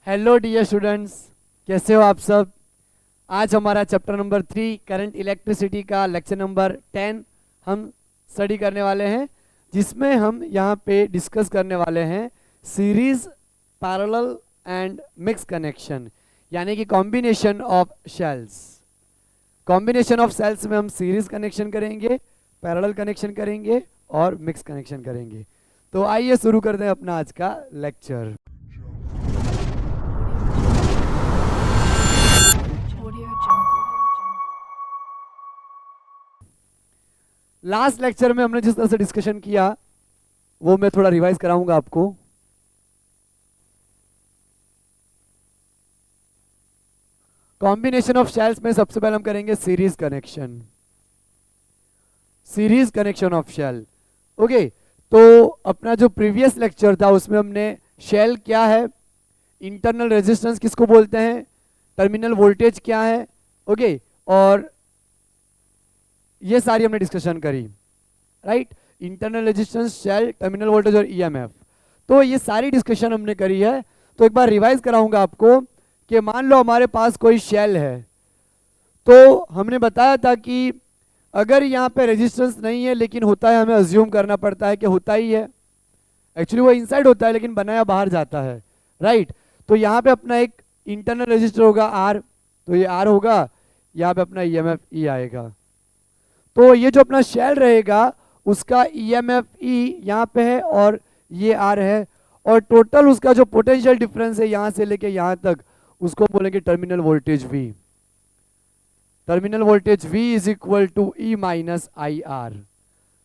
Hello dear students, कैसे हो आप सब। आज हमारा चैप्टर नंबर 3 करंट इलेक्ट्रिसिटी का लेक्चर नंबर 10 हम स्टडी करने वाले हैं, जिसमें हम यहाँ पे डिस्कस करने वाले हैं series, parallel and mix connection, यानी कि combination of cells. Combination of cells में हम सीरीज कनेक्शन करेंगे, पैरेलल कनेक्शन करेंगे और मिक्स कनेक्शन करेंगे। तो आइए शुरू करते हैं अपना आज का लेक्चर। लास्ट लेक्चर में हमने जिस तरह से डिस्कशन किया वो मैं थोड़ा रिवाइज कराऊंगा आपको। कॉम्बिनेशन ऑफ शेल्स में सबसे पहले हम करेंगे series connection, series connection of cell. Okay, तो अपना जो प्रीवियस लेक्चर था उसमें हमने शेल क्या है, इंटरनल रेजिस्टेंस किसको बोलते हैं, टर्मिनल वोल्टेज क्या है, ओके, और ये सारी हमने डिस्कशन करी, right. Internal resistance, cell, terminal voltage और ईएमएफ, तो ये सारी डिस्कशन हमने करी है। तो एक बार रिवाइज कराऊंगा आपको कि मान लो हमारे पास कोई शेल है, तो हमने बताया था कि अगर यहाँ पे रेजिस्टेंस नहीं है लेकिन होता है, हमें अज्यूम करना पड़ता है कि होता ही है। एक्चुअली वो इनसाइड होता है लेकिन बनाया बाहर जाता है, राइट। तो यहाँ पे अपना एक इंटरनल रेजिस्टर होगा आर, तो ये आर होगा, यहाँ पे अपना ईएमएफ ई आएगा। तो ये जो अपना शेल रहेगा उसका ईएमएफ ई यहाँ पे है और ये आर है, और टोटल उसका जो पोटेंशियल डिफरेंस है यहाँ से लेके यहाँ तक उसको बोलेंगे terminal voltage V. Terminal voltage V is equal to E minus I R,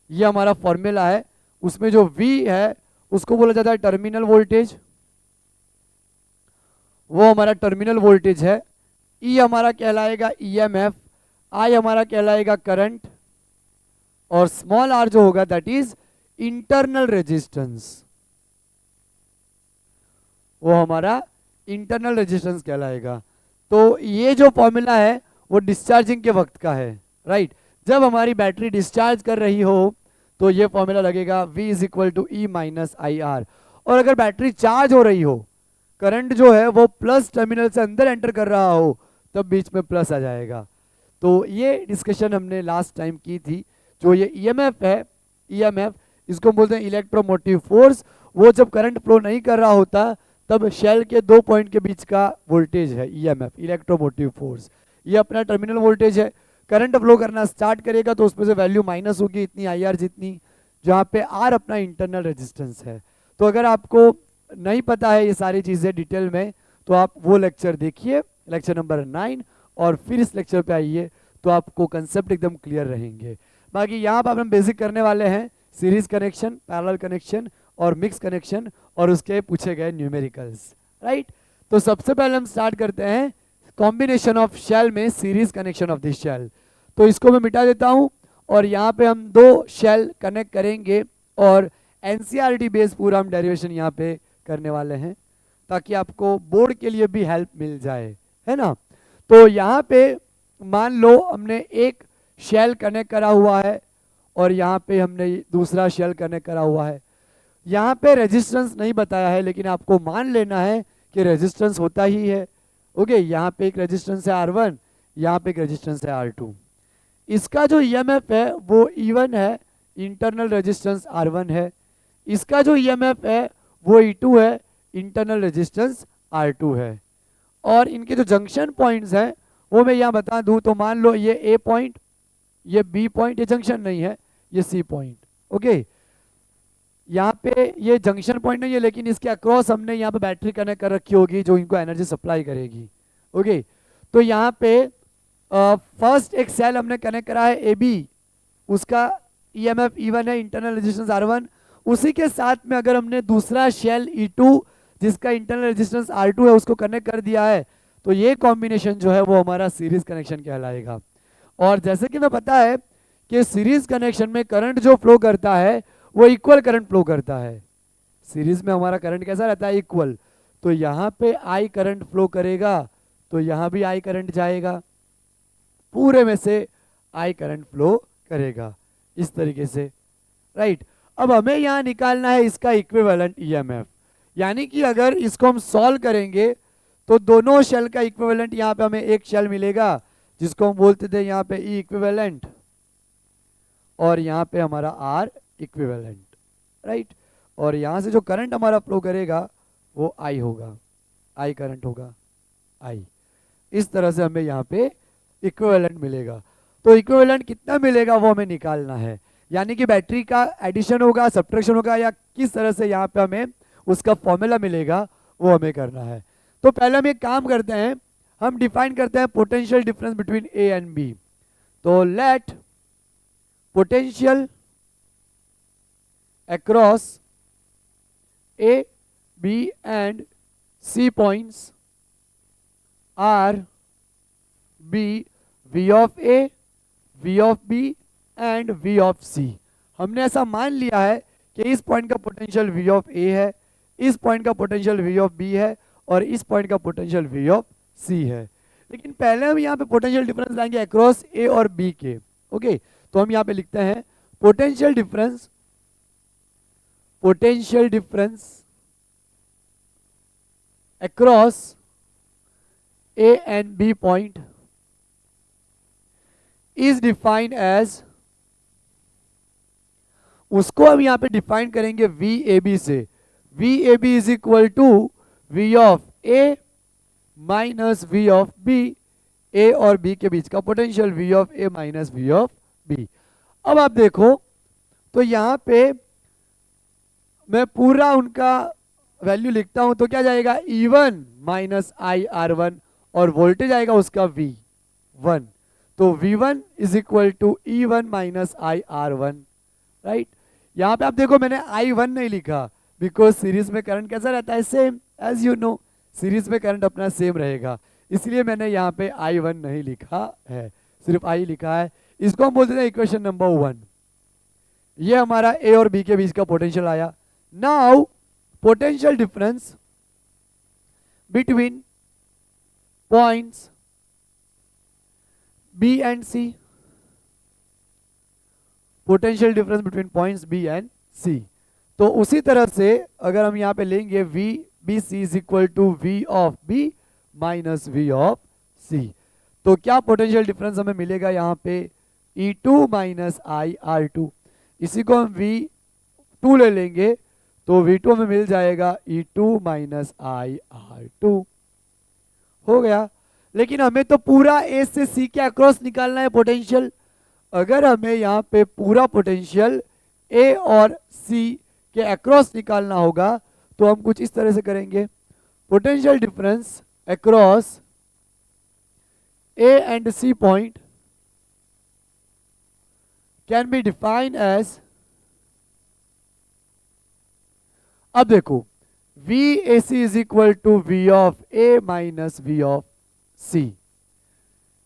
ये हमारा फॉर्मूला है। उसमें जो V है उसको बोला जाता है टर्मिनल वोल्टेज, वो हमारा टर्मिनल वोल्टेज है। E हमारा कहलाएगा EMF, I हमारा कहलाएगा करंट, और स्मॉल r जो होगा दैट इज इंटरनल रेजिस्टेंस, वो हमारा इंटरनल रेजिस्टेंस कहलाएगा। तो ये जो फॉर्मूला है वो डिस्चार्जिंग के वक्त का है, राइट। जब हमारी बैटरी डिस्चार्ज कर रही हो तो ये फॉर्मूला लगेगा V is equal to E minus I R. और अगर बैटरी चार्ज हो रही हो, करंट जो है वो प्लस टर्मिनल से अंदर एंटर कर रहा हो, तब बीच में प्लस आ जाएगा। तो ये डिस्कशन हमने लास्ट टाइम की थी। जो ये EMF है, EMF इसको हम बोलते हैं इलेक्ट्रोमोटिव फोर्स। वो जब करंट फ्लो नहीं कर रहा होता तब शेल के दो पॉइंट के बीच का वोल्टेज है EMF, इलेक्ट्रोमोटिव फोर्स। ये अपना टर्मिनल वोल्टेज है। करंट फ्लो करना स्टार्ट करेगा तो उसमें से वैल्यू माइनस होगी इतनी IR जितनी, जहाँ पे R अपना इंटरनल रेजिस्टेंस है। तो अगर आपको नहीं पता है ये सारी चीज़ें डिटेल में, तो आप वो लेक्चर देखिए, लेक्चर नंबर 9, और फिर इस लेक्चर पे आइए तो आपको कंसेप्ट एकदम क्लियर रहेंगे। बाकी यहाँ पर हम बेसिक करने वाले हैं सीरीज कनेक्शन, पैरेलल कनेक्शन और मिक्स कनेक्शन, और उसके पूछे गए न्यूमेरिकल्स, राइट। तो सबसे पहले हम स्टार्ट करते हैं कॉम्बिनेशन ऑफ शेल में series connection of this cell. तो इसको मैं मिटा देता हूं, और यहाँ पे हम दो शेल कनेक्ट करेंगे, और एनसीईआरटी बेस पूरा हम डेरिवेशन यहाँ पे करने वाले हैं, ताकि आपको बोर्ड के लिए भी हेल्प मिल जाए, है ना। तो यहाँ पे मान लो हमने एक शेल कनेक्ट करा हुआ है, और यहाँ पे हमने दूसरा शेल कनेक्ट करा हुआ है। यहाँ पे रेजिस्टेंस नहीं बताया है, लेकिन आपको मान लेना है कि रेजिस्टेंस होता ही है। ओके, यहाँ पे एक रेजिस्टेंस है R1, यहाँ पे एक रेजिस्टेंस है R2। इसका जो EMF है वो E1 है, इंटरनल रेजिस्टेंस R1 है। इसका जो EMF है वो E2 है, इंटरनल रेजिस्टेंस R2 है। और इनके जो जंक्शन पॉइंट्स हैं वो मैं यहाँ बता दूँ, तो मान लो ये A पॉइंट, ये B पॉइंट, ये जंक्शन नहीं है, ये C पॉइंट। ओके, यहाँ पे ये जंक्शन पॉइंट नहीं है, लेकिन इसके अक्रॉस हमने यहाँ पे बैटरी कनेक्ट कर रखी होगी जो इनको एनर्जी सप्लाई करेगी। ओके, तो यहाँ पे फर्स्ट एक सेल हमने कनेक्ट करा है AB, उसका EMF E1 है, इंटरनल रेजिस्टेंस R1। उसी के साथ में अगर हमने दूसरा शेल E2 जिसका इंटरनल रेजिस्टेंस R2 है उसको कनेक्ट कर दिया है, तो ये कॉम्बिनेशन जो है वो हमारा सीरीज कनेक्शन कहलाएगा। और जैसे कि मैं पता है कि सीरीज कनेक्शन में करंट जो फ्लो करता है वो इक्वल करंट फ्लो करता है। सीरीज में हमारा करंट कैसा रहता है, इक्वल। तो यहाँ पे I करंट फ्लो करेगा तो यहाँ भी I करंट जाएगा, पूरे में से I करंट फ्लो करेगा, इस तरीके से, राइट। अब हमें यहाँ निकालना है इसका इक्विवेलेंट EMF, यानी कि अगर इसको हम सॉल्व करेंगे तो दोनों शेल का इक्विवेलेंट यहाँ पे हमें एक शेल मिलेगा जिसको हम बोलते थे यहाँ पे ई इक्विवेलेंट, और यहाँ पे हमारा आर इक्विवेलेंट, राइट। और यहाँ से जो करंट हमारा फ्लो करेगा वो आई होगा, आई करंट होगा, आई। इस तरह से हमें यहाँ पे इक्विवेलेंट मिलेगा। तो इक्विवेलेंट कितना मिलेगा वो हमें निकालना है, यानी कि बैटरी का एडिशन होगा, सब्ट्रैक्शन होगा, या किस तरह से यहाँ पे हमें उसका फॉर्मूला मिलेगा वो हमें करना है। तो पहले हम एक काम करते हैं, हम डिफाइन करते हैं potential difference between A and B. तो let potential across A B and C points are be V of A, V of B and V of C. हमने ऐसा मान लिया है कि इस पॉइंट का पोटेंशियल वी ऑफ ए है, इस पॉइंट का पोटेंशियल वी ऑफ बी है, और इस पॉइंट का पोटेंशियल वी ऑफ सी है। लेकिन पहले हम यहाँ पे पोटेंशियल डिफरेंस लाएंगे अक्रॉस ए और बी के। ओके, तो हम यहाँ पे लिखते हैं potential difference, potential difference across A and B point is defined as, उसको हम यहां पे डिफाइन करेंगे वी ए बी से। V A B is equal to V of A minus V of B, A और बी के बीच का potential V of A minus V of B. अब आप देखो तो यहां पे मैं पूरा उनका वैल्यू लिखता हूं तो क्या जाएगा, E1 minus I R one, और वोल्टेज आएगा उसका V1। तो V1 is equal to E1 minus I R one, right. यहाँ पे आप देखो मैंने I1 नहीं लिखा, बिकॉज सीरीज में करंट कैसा रहता है, same as you know, series में करंट अपना सेम रहेगा, इसलिए मैंने यहाँ पे I1 नहीं लिखा है, सिर्फ I लिखा है। इसको हम बोलते हैं इक्वेशन नंबर 1। ये हमारा ए और बी के बीच का पोटेंशियल आया। Now potential difference between points B and C, potential difference between points B and C. तो उसी तरह से अगर हम यहाँ पे लेंगे V B C is equal to V of B minus V of C, तो क्या पोटेंशियल डिफरेंस हमें मिलेगा यहाँ पे, E2 minus I R to. इसी को हम V2 ले लेंगे तो V2 हमें मिल जाएगा E2 minus I R to, हो गया। लेकिन हमें तो पूरा A से C के अक्रॉस निकालना है पोटेंशियल। अगर हमें यहाँ पे पूरा पोटेंशियल A और C के अक्रॉस निकालना होगा तो हम कुछ इस तरह से करेंगे, potential difference across A and C point can be defined as, अब देखो V A C is equal to V of A minus V of C.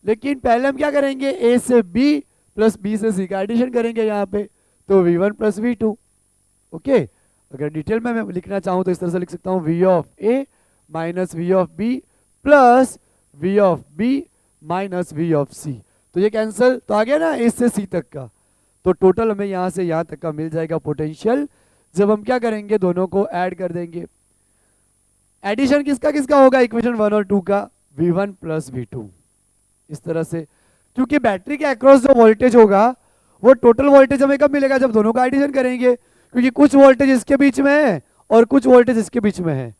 लेकिन पहले हम क्या करेंगे, ए से बी प्लस बी से सी का एडिशन करेंगे यहाँ पे, तो V1 प्लस V2। ओके, अगर डिटेल में मैं लिखना चाहूँ तो इस तरह से लिख सकता हूँ V of A minus V of B plus V of B minus V of C. तो ये कैंसिल तो आ गया ना ए से सी तक का, तो टोटल हमें यहाँ से यहाँ तक का मिल जाएगा पोटेंशियल। जब हम क्या करेंगे, दोनों को ऐड कर देंगे। एडिशन किसका किसका होगा, इक्वेशन 1 और 2 का, V1 प्लस V2, इस तरह से। क्योंकि बैटरी के अक्रॉस जो वोल्टेज होगा वो टोटल वोल्टेज हमें कब मिलेगा, जब दोनों का एडिशन करेंगे, क्योंकि कुछ वोल्टेज इसके बीच में है और कुछ वोल्टेज इसके बीच में है।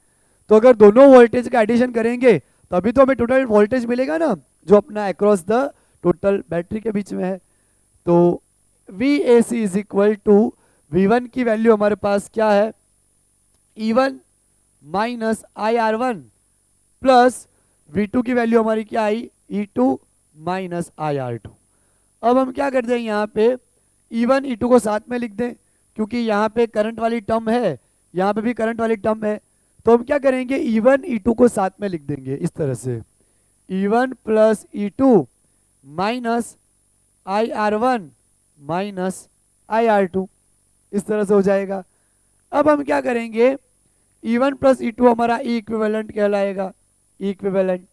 तो अगर दोनों वोल्टेज का एडिशन करेंगे तभी तो हमें टोटल वोल्टेज मिलेगा ना, जो अपना अक्रॉस द टोटल बैटरी के बीच में है। तो VAC is equal to V1 की वैल्यू हमारे पास क्या है, E1 minus I R one plus V2 की वैल्यू हमारी क्या आई, E2 minus I R two. अब हम क्या कर दें, यहाँ पे E1 E2 को साथ में लिख दें, क्योंकि यहाँ पे करंट वाली टर्म है, यहाँ पे भी करंट वाली टर्म है। तो हम क्या करेंगे, E1 E2 को साथ में लिख देंगे इस तरह से, E1 plus E2 minus I R one minus I R two, इस तरह से हो जाएगा। अब हम क्या करेंगे, E1 प्लस E2 हमारा E इक्विवेलेंट कहलाएगा, E equivalent,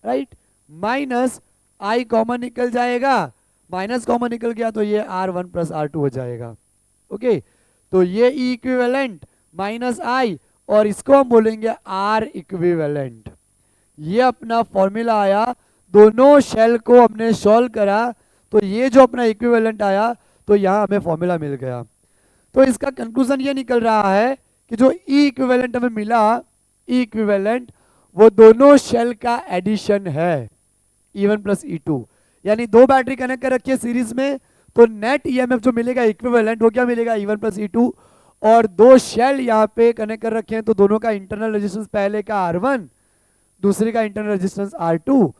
right. Minus I common निकल जाएगा, माइनस कॉमन निकल गया तो ये R1 प्लस R2 हो जाएगा। ओके, तो ये E इक्विवेलेंट माइनस I, और इसको हम बोलेंगे R इक्विवेलेंट। ये अपना फॉर्मूला आया, दोनों शेल को हमने सॉल्व करा तो ये जो अपना इक्विवेलेंट आया, तो यहाँ हमें फॉर्मूला मिल गया। तो इसका कंक्लूजन ये निकल रहा है कि जो ई इक्विवेलेंट हमें मिला, ई इक्विवेलेंट वो दोनों शेल का एडिशन है, E1 प्लस E2। यानी दो बैटरी कनेक्ट कर रखी है सीरीज में, तो नेट ईएमएफ जो मिलेगा इक्विवेलेंट वो क्या मिलेगा, E1 प्लस E2। और दो शेल यहाँ पे कनेक्ट कर रखे हैं, तो दोनों का इंटरनल रेजिस्टेंस पहले का R1, दूसरे का इंटरनल रेजिस्टेंस R2,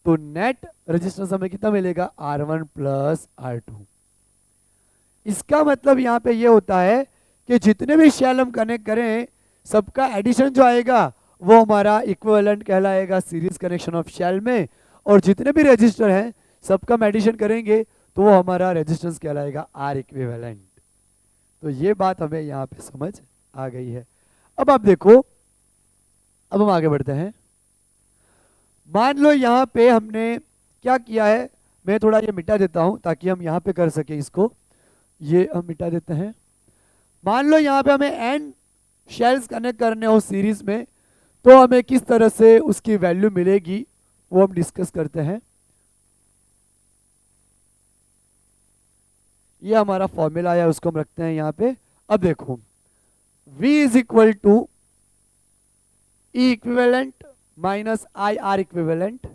तो नेट रेजिस्टेंस हमें कितना मिलेगा, R1 प्लस R2। इसका मतलब यहाँ पे ये होता है कि जितने भी शेल हम कनेक्ट करें, सबका एडिशन जो आएगा वो हमारा इक्विवेलेंट कहलाएगा सीरीज कनेक्शन ऑफ शेल में, और जितने भी रजिस्टर हैं सबका हम एडिशन करेंगे तो वो हमारा रेजिस्टेंस कहलाएगा आर इक्विवेलेंट। तो ये बात हमें यहाँ पे समझ आ गई है। अब आप देखो, अब हम आगे बढ़ते हैं। मान लो यहाँ पे हमने क्या किया है, मैं थोड़ा ये मिटा देता हूँ ताकि हम यहाँ पे कर सके इसको, ये हम मिटा देते हैं। मान लो यहाँ पे हमें एन शेल्स कनेक्ट करने हो सीरीज में, तो हमें किस तरह से उसकी वैल्यू मिलेगी वो हम डिस्कस करते हैं। ये हमारा फॉर्मूला है, उसको हम रखते हैं यहाँ पे। अब देखो V is equal to E equivalent minus I R equivalent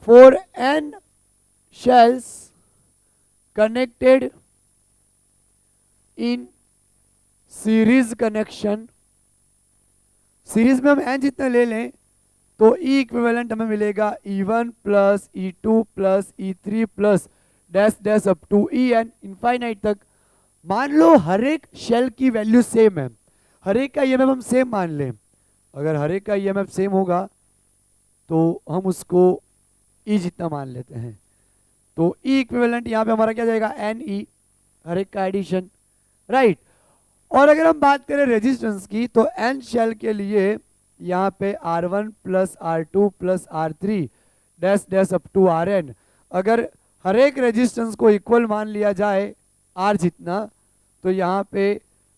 for N cells connected in series connection. Series में हम एन जितने ले लें तो ई इक्विवेलेंट हमें मिलेगा E1 plus E2 plus E3 plus dash dash up to En infinite तक। मान लो हर एक शेल की वैल्यू सेम है, हर एक का ईएमएफ हम सेम मान लें। अगर हर एक का ईएमएफ सेम होगा तो हम उसको ई जितना मान लेते हैं, तो ई इक्विवेलेंट यहाँ पे हमारा क्या जाएगा, एन ई, हर एक का एडिशन, राइट। और अगर हम बात करें रेजिस्टेंस की, तो एन शेल के लिए यहाँ पे R1 plus R2 plus R3 dash dash up to Rn। अगर हर एक रेजिस्टेंस को इक्वल मान लिया जाए R जितना, तो यहाँ पे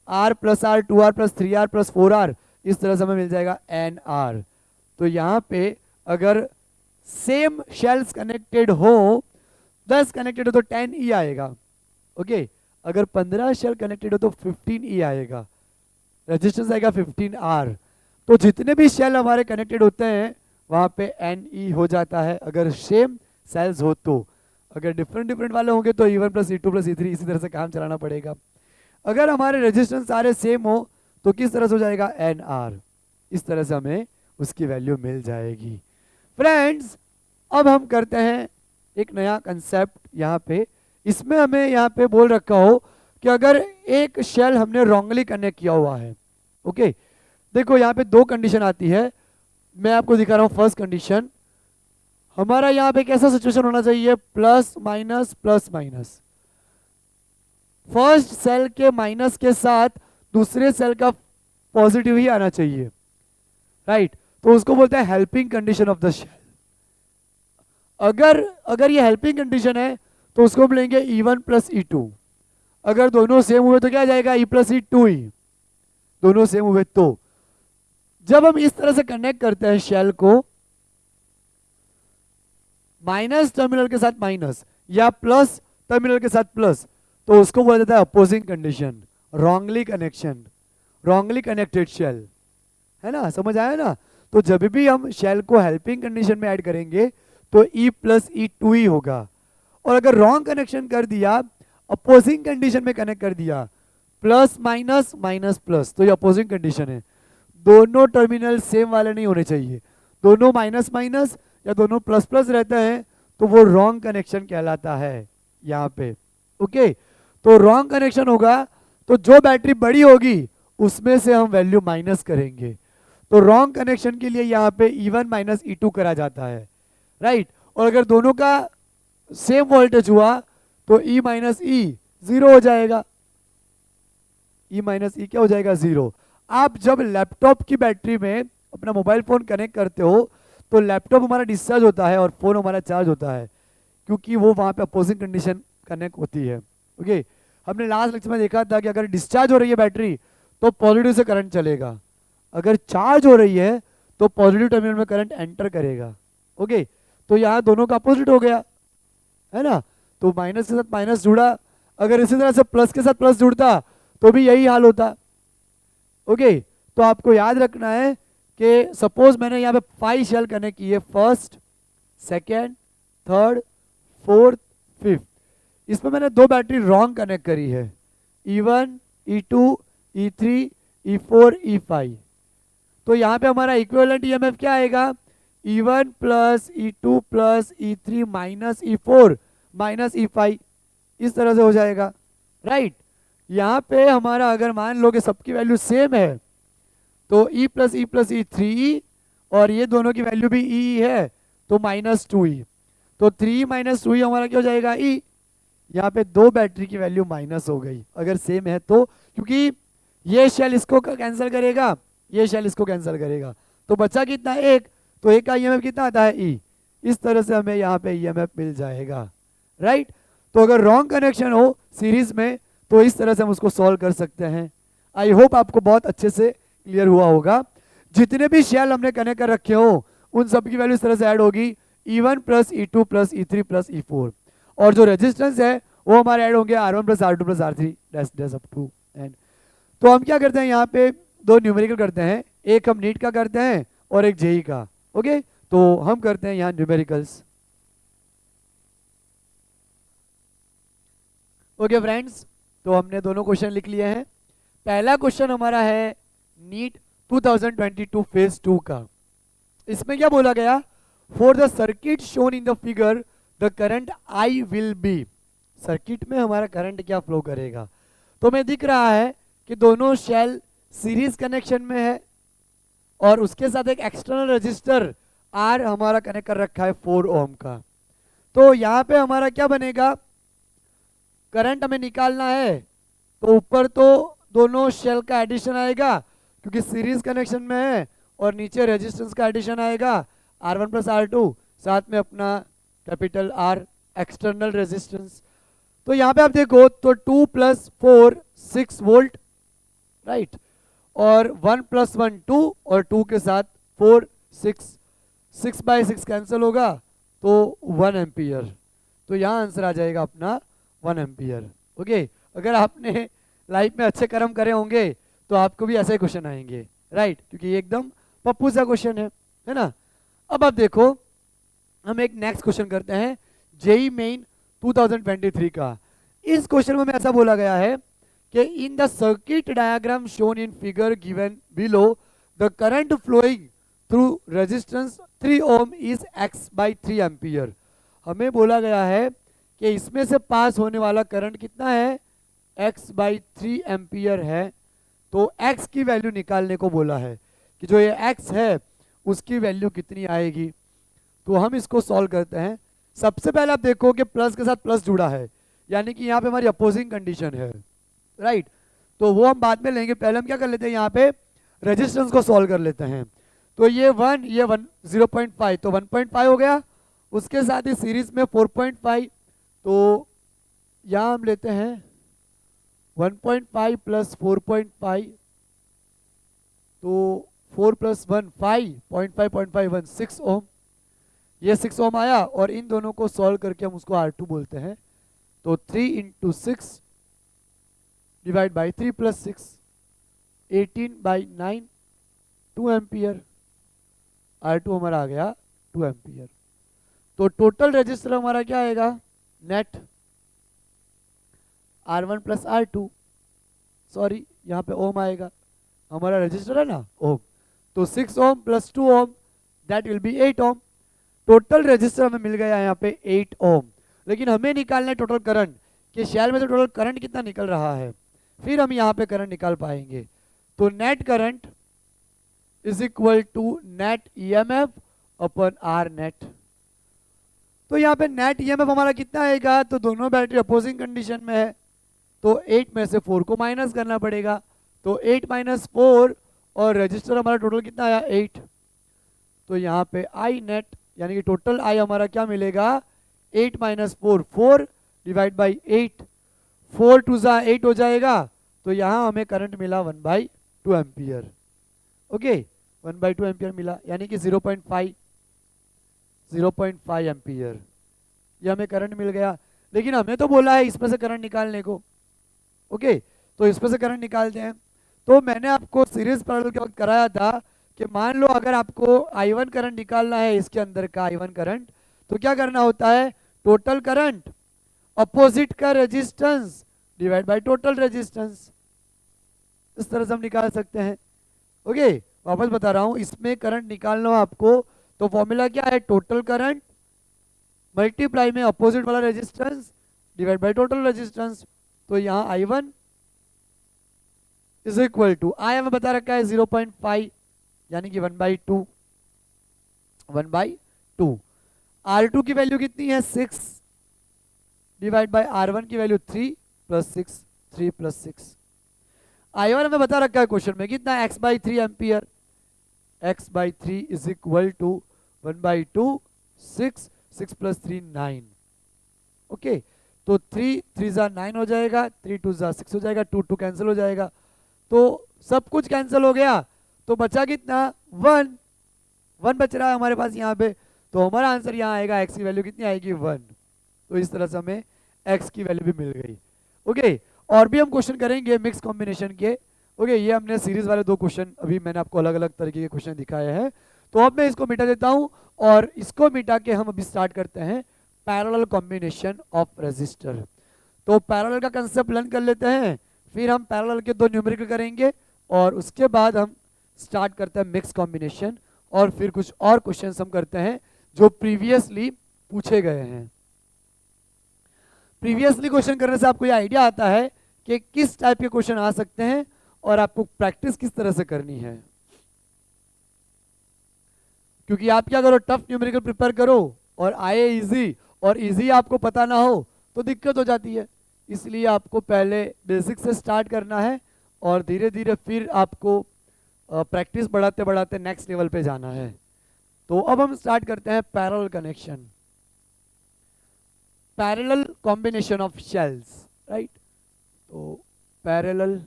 R plus R 2R plus 3R plus 4R, इस तरह से हमें मिल जाएगा NR। तो यहाँ पे अगर सेम शेल्स कनेक्टेड हो, 10 कनेक्टेड हो तो 10E आएगा, ओके। अगर 15 शेल कनेक्टेड हो तो 15E आएगा, रेजिस्टेंस आएगा 15R। तो जितने भी शेल हमारे कनेक्टेड होते हैं वहाँ पे NE हो जाता है, अगर सेम सेल्स हो तो। अगर डिफरेंट डिफरेंट वाले होंगे तो E1 plus E2 plus E3 इसी तरह से काम चलाना पड़ेगा। अगर हमारे रेजिस्टेंस सारे सेम हो तो किस तरह से हो जाएगा, NR। इस तरह से हमें उसकी वैल्यू मिल जाएगी। फ्रेंड्स, अब हम करते हैं एक नया कंसेप्ट यहाँ पे। इसमें हमें यहाँ पे बोल रखा हो कि अगर एक शेल हमने रॉन्गली कनेक्ट किया हुआ है, ओके। देखो यहाँ पे दो कंडीशन आती है, मैं आपको दिखा रहा हूँ। फर्स्ट कंडीशन, हमारा यहाँ पे कैसा सिचुएशन होना चाहिए, plus minus plus minus. First cell के माइनस के साथ दूसरे सेल का पॉजिटिव ही आना चाहिए, राइट। तो उसको बोलते हैं helping condition of the cell. अगर ये हेल्पिंग कंडीशन है तो उसको हम लेंगे E1 प्लस E2। अगर दोनों सेम हुए तो क्या जाएगा, E प्लस E2 ही, दोनों सेम हुए तो। जब हम इस तरह से कनेक्ट करते हैं शेल को, माइनस टर्मिनल के साथ माइनस या प्लस टर्मिनल के साथ प्लस, तो उसको बोला जाता है opposing condition, wrongly connection, wrongly connected cell, है ना, समझ आया ना। तो जब भी हम शेल को हेल्पिंग कंडीशन में ऐड करेंगे तो E प्लस E2 ही होगा। और अगर रॉन्ग कनेक्शन कर दिया, अपोजिंग कंडीशन में कनेक्ट कर दिया, प्लस माइनस माइनस प्लस, तो ये अपोजिंग कंडीशन है। दोनों टर्मिनल सेम वाले नहीं होने चाहिए, दोनों माइनस माइनस या दोनों प्लस प्लस रहते हैं तो वो रॉन्ग कनेक्शन कहलाता है यहाँ पे, ओके। तो रॉन्ग कनेक्शन होगा तो जो बैटरी बड़ी होगी उसमें से हम वैल्यू माइनस करेंगे। तो रॉन्ग कनेक्शन के लिए यहाँ पे E1 माइनस E2 करा जाता है, राइट। और अगर दोनों का सेम वोल्टेज हुआ तो E माइनस E 0 हो जाएगा, E माइनस E क्या हो जाएगा, 0। आप जब लैपटॉप की बैटरी में अपना मोबाइल फोन कनेक्ट करते हो तो लैपटॉप हमारा डिस्चार्ज होता है और फोन हमारा चार्ज होता है, क्योंकि वो वहाँ पे अपोजिंग कंडीशन कनेक्ट होती है, ओके। हमने लास्ट लेक्चर में देखा था कि अगर डिस्चार्ज हो रही है बैटरी तो पॉजिटिव से करंट चलेगा, अगर चार्ज हो रही है तो पॉजिटिव टर्मिनल में करंट एंटर करेगा। ओके, तो यहाँ दोनों का अपोजिट हो गया, है ना। तो माइनस के साथ माइनस जुड़ा, अगर इसी तरह से प्लस के साथ प्लस जुड़ता तो भी यही हाल होता। ओके, तो आपको याद रखना है कि सपोज मैंने यहाँ पे 5 शेल कनेक्ट किए, first, second, third, fourth, fifth. इसमें मैंने 2 बैटरी रॉन्ग कनेक्ट करी है, E1, E2, E3, E4, E5। तो यहाँ पे हमारा इक्विवेलेंट ईएमएफ क्या आएगा, E1 plus E2 plus E3 minus E4 minus E5, इस तरह से हो जाएगा, राइट। यहाँ पे हमारा अगर मान लो कि सबकी वैल्यू सेम है तो E प्लस E 3E, और ये दोनों की वैल्यू भी E है तो -2E, तो 3 माइनस 2E हमारा क्या हो जाएगा, E। यहाँ पे 2 बैटरी की वैल्यू माइनस हो गई अगर सेम है तो, क्योंकि ये शेल इसको कैंसिल करेगा, ये शेल इसको कैंसिल करेगा, तो बचा कितना, 1, तो 1 का ईएमएफ कितना आता है, E। इस तरह से हमें यहाँ पे ईएमएफ मिल जाएगा, राइट। तो अगर रॉन्ग कनेक्शन हो सीरीज में तो इस तरह से हम उसको सॉल्व कर सकते हैं। आई होप आपको बहुत अच्छे से क्लियर हुआ होगा। जितने भी शेल हमने कनेक्ट कर रखे हो उन सब की वैल्यू इस तरह से ऐड होगी, E1 plus E2 plus E3 plus E4, और जो रेजिस्टेंस है वो हमारे ऐड होंगे R1 plus R2 plus R3 dash up to N. तो हम क्या करते हैं, यहाँ पे 2 न्यूमेरिकल करते हैं, एक हम नीट का करते हैं और एक जेई का। ओके, तो हम करते हैं यहाँ न्यूमेरिकल्स। ओके फ्रेंड्स, तो हमने दोनों क्वेश्चन लिख लिए हैं। पहला क्वेश्चन हमारा है नीट 2022 फेज 2 का। इसमें क्या बोला गया, for the circuit shown in the figure the current I will be. Circuit में हमारा करंट क्या फ्लो करेगा, तो हमें दिख रहा है कि दोनों शेल सीरीज कनेक्शन में है और उसके साथ एक एक्सटर्नल रजिस्टर आर हमारा कनेक्ट कर रखा है 4 ओम का। तो यहाँ पे हमारा क्या बनेगा, करंट हमें निकालना है तो ऊपर तो दोनों शेल का एडिशन आएगा क्योंकि सीरीज कनेक्शन में है, और नीचे रेजिस्टेंस का एडिशन आएगा R1 प्लस R2, साथ में अपना कैपिटल R एक्सटर्नल रेजिस्टेंस। तो यहाँ पे आप देखो तो 2 प्लस 4 6 वोल्ट, राइट, और 1 प्लस 1 2, और 2 के साथ 4 6 बाय 6 कैंसिल होगा तो 1 एम्पियर। तो यहाँ आंसर आ जाएगा अपना 1 एम्पियर। ओके, अगर आपने लाइफ में अच्छे कर्म करे होंगे तो आपको भी ऐसे क्वेश्चन आएंगे, राइट, क्योंकि ये एकदम पप्पू सा क्वेश्चन है ना। अब आप देखो हम एक नेक्स्ट क्वेश्चन करते हैं जेई मेन 2023 का। इस क्वेश्चन में ऐसा बोला गया है कि in the circuit diagram shown in figure given below the current flowing through resistance 3 ohm is x by 3 ampere. हमें बोला गया है कि इसमें से पास होने वाला करंट कितना है, x बाई 3 एम्पियर है। तो x की वैल्यू निकालने को बोला है कि जो ये x है उसकी वैल्यू कितनी आएगी। तो हम इसको सॉल्व करते हैं। सबसे पहले आप देखो कि प्लस के साथ प्लस जुड़ा है, यानी कि यहाँ पे हमारी अपोजिंग कंडीशन है, राइट। तो वो हम बाद में लेंगे, पहले हम क्या कर लेते हैं, यहाँ पे रेजिस्टेंस को सॉल्व कर लेते हैं। तो ये 1 0.5, तो 1.5 हो गया। उसके साथ ही सीरीज में 4.5, तो यहाँ हम लेते हैं 1.5 प्लस 4.5, तो 4 प्लस 1 5, 0.5 6 ओम, ये 6 ओम आया, और इन दोनों को सॉल्व करके हम उसको R2 बोलते हैं। तो 3 into 6 divide by 3 plus 6 18 by 9 2 ampere. R2 हमारा आ गया 2 एम्पियर। तो टोटल रेजिस्टर हमारा क्या आएगा, net R1 plus R2, sorry यहाँ पे ओम आएगा, हमारा रजिस्टर है ना ओम, तो 6 ohm plus 2 ohm that will be 8 ohm. Total resistor हमें मिल गया यहाँ पे 8 ओम। लेकिन हमें निकालना है टोटल करंट, कि शेल में से टोटल करंट कितना निकल रहा है, फिर हम यहाँ पे करंट निकाल पाएंगे। तो net current is equal to net EMF upon R net. तो यहाँ पे नेट ईएमएफ हमारा कितना आएगा, तो दोनों बैटरी अपोजिंग कंडीशन में है, तो 8 में से 4 को माइनस करना पड़ेगा, तो 8 माइनस 4, और रजिस्टर हमारा टोटल कितना आया 8। तो यहाँ पे आई नेट यानी कि टोटल आई हमारा क्या मिलेगा, 8 माइनस 4 4 डिवाइड बाई 8, 4 टू जा 8 हो जाएगा। तो यहाँ हमें करंट मिला 1/2 एम्पियर। ओके, 1/2 एम्पियर मिला, यानी कि 0.5 एम्पियर ये हमें करंट मिल गया। लेकिन हमें तो बोला है इसमें से करंट निकालने को। ओके, तो इसमें से करंट निकालते हैं। तो मैंने आपको सीरीज पैरेलल के वक्त कराया था कि मान लो अगर आपको I1 करंट निकालना है, इसके अंदर का I1 करंट, तो क्या करना होता है, टोटल करंट अपोजिट का resistance divide by total resistance, इस तरह से हम निकाल सकते हैं। ओके, वापस बता रहा हूं, इसमें करंट निकालना हो आपको तो फॉर्मूला क्या है, टोटल करंट मल्टीप्लाई में अपोजिट वाला resistance divide by total resistance. तो यहाँ I1 इज इक्वल टू, आई हमें बता रखा है 0.5 यानी कि 1/2। R2 की वैल्यू कितनी है 6 डिवाइड बाय R1 की वैल्यू 3 + 6, 3 + 6। I1 हमें बता रखा है क्वेश्चन में कितना, x/3 ampere. x/3 is equal to 1/2, 6, 6 + 3 9। Okay, तो 3 3 9 हो जाएगा, 3 2 6 हो जाएगा, 2 2 कैंसिल हो जाएगा, तो सब कुछ कैंसिल हो गया, तो बचा कितना 1 बच रहा है हमारे पास यहाँ पे। तो हमारा आंसर यहाँ आएगा, x की वैल्यू कितनी आएगी 1। तो इस तरह से हमें x की वैल्यू भी मिल गई। ओके, और भी हम क्वेश्चन करेंगे मिक्स कॉम्बिनेशन के। ओके, ये हमने सीरीज वाले 2 क्वेश्चन अभी मैंने आपको अलग अलग तरीके के क्वेश्चन दिखाए हैं। तो अब मैं इसको मिटा देता हूँ और इसको मिटा के हम अभी स्टार्ट करते हैं पैरेलल कॉम्बिनेशन ऑफ रेजिस्टर। तो पैरेलल का कंसेप्ट लर्न कर लेते हैं, फिर हम पैरेलल के 2 न्यूमेरिकल करेंगे और उसके बाद हम स्टार्ट करते हैं मिक्स कॉम्बिनेशन, और फिर कुछ और क्वेश्चंस हम करते हैं जो प्रीवियसली पूछे गए हैं। प्रीवियसली क्वेश्चन करने से आपको ये आइडिया आता है कि किस टाइप के क्वेश्चन आ सकते हैं और आपको प्रैक्टिस किस तरह से करनी है। क्योंकि आप क्या करो, टफ न्यूमेरिकल प्रिपेयर करो और आए इजी, और इजी आपको पता ना हो तो दिक्कत हो जाती है। इसलिए आपको पहले बेसिक से स्टार्ट करना है और धीरे धीरे फिर आपको प्रैक्टिस बढ़ाते बढ़ाते नेक्स्ट लेवल पे जाना है। तो अब हम स्टार्ट करते हैं parallel connection, parallel combination of shells, right. तो पैरेलल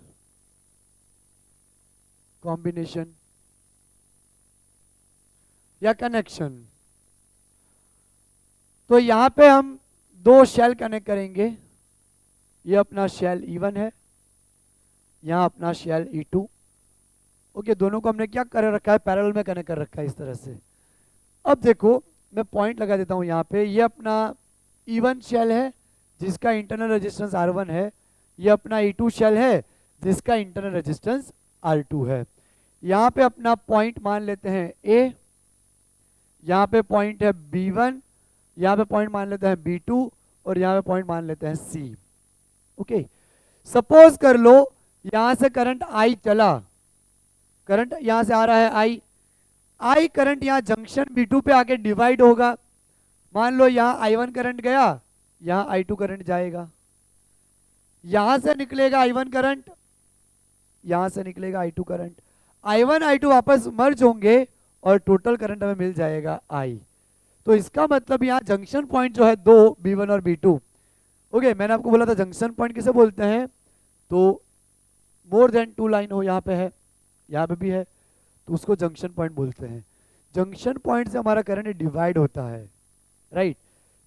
कॉम्बिनेशन या कनेक्शन, तो यहां पे हम 2 शेल कनेक्ट करेंगे। ये अपना शेल E1 है, यहां अपना शेल E2। ओके, दोनों को हमने क्या कर रखा है, पैरेलल में कनेक्ट कर रखा है इस तरह से। अब देखो मैं पॉइंट लगा देता हूं यहाँ पे, ये अपना E1 शेल है जिसका इंटरनल रेजिस्टेंस R1 है, ये अपना E2 शेल है जिसका इंटरनल रेजिस्टेंस R2 है। यहाँ पे अपना पॉइंट मान लेते हैं A, यहाँ पे पॉइंट है B1, यहाँ पे पॉइंट मान लेते हैं B2 और यहाँ पे पॉइंट मान लेते हैं C। ओके, सपोज कर लो यहाँ से करंट I चला, करंट यहाँ से आ रहा है I करंट यहाँ जंक्शन B2 पे आके डिवाइड होगा। मान लो यहाँ I1 करंट गया, यहाँ I2 करंट जाएगा, यहाँ से निकलेगा I1 करंट, यहाँ से निकलेगा I2 करंट, I1 I2 वापस मर्ज होंगे और टोटल करंट हमें मिल जाएगा I। तो इसका मतलब यहाँ जंक्शन पॉइंट जो है 2 B1 और B2। ओके, मैंने आपको बोला था जंक्शन पॉइंट किसे बोलते हैं, तो मोर देन 2 लाइन हो, यहाँ पे है, यहाँ पे भी है, तो उसको जंक्शन पॉइंट बोलते हैं। जंक्शन पॉइंट से हमारा करंट डिवाइड होता है, राइट।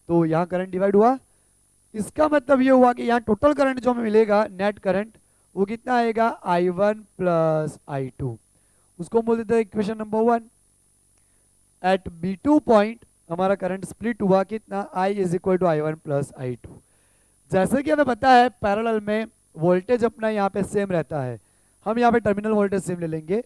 तो यहाँ करंट डिवाइड हुआ, इसका मतलब ये हुआ कि यहाँ टोटल करंट जो हमें मिलेगा नेट करंट, वो कितना आएगा I1 + I2। उसको बोल देते हैं equation number 1। At B2 point हमारा करंट स्प्लिट हुआ कितना, I = I1 + I2। जैसे कि हमें पता है पैरेलल में वोल्टेज अपना यहाँ पे सेम रहता है, हम यहाँ पे टर्मिनल वोल्टेज सेम ले लेंगे,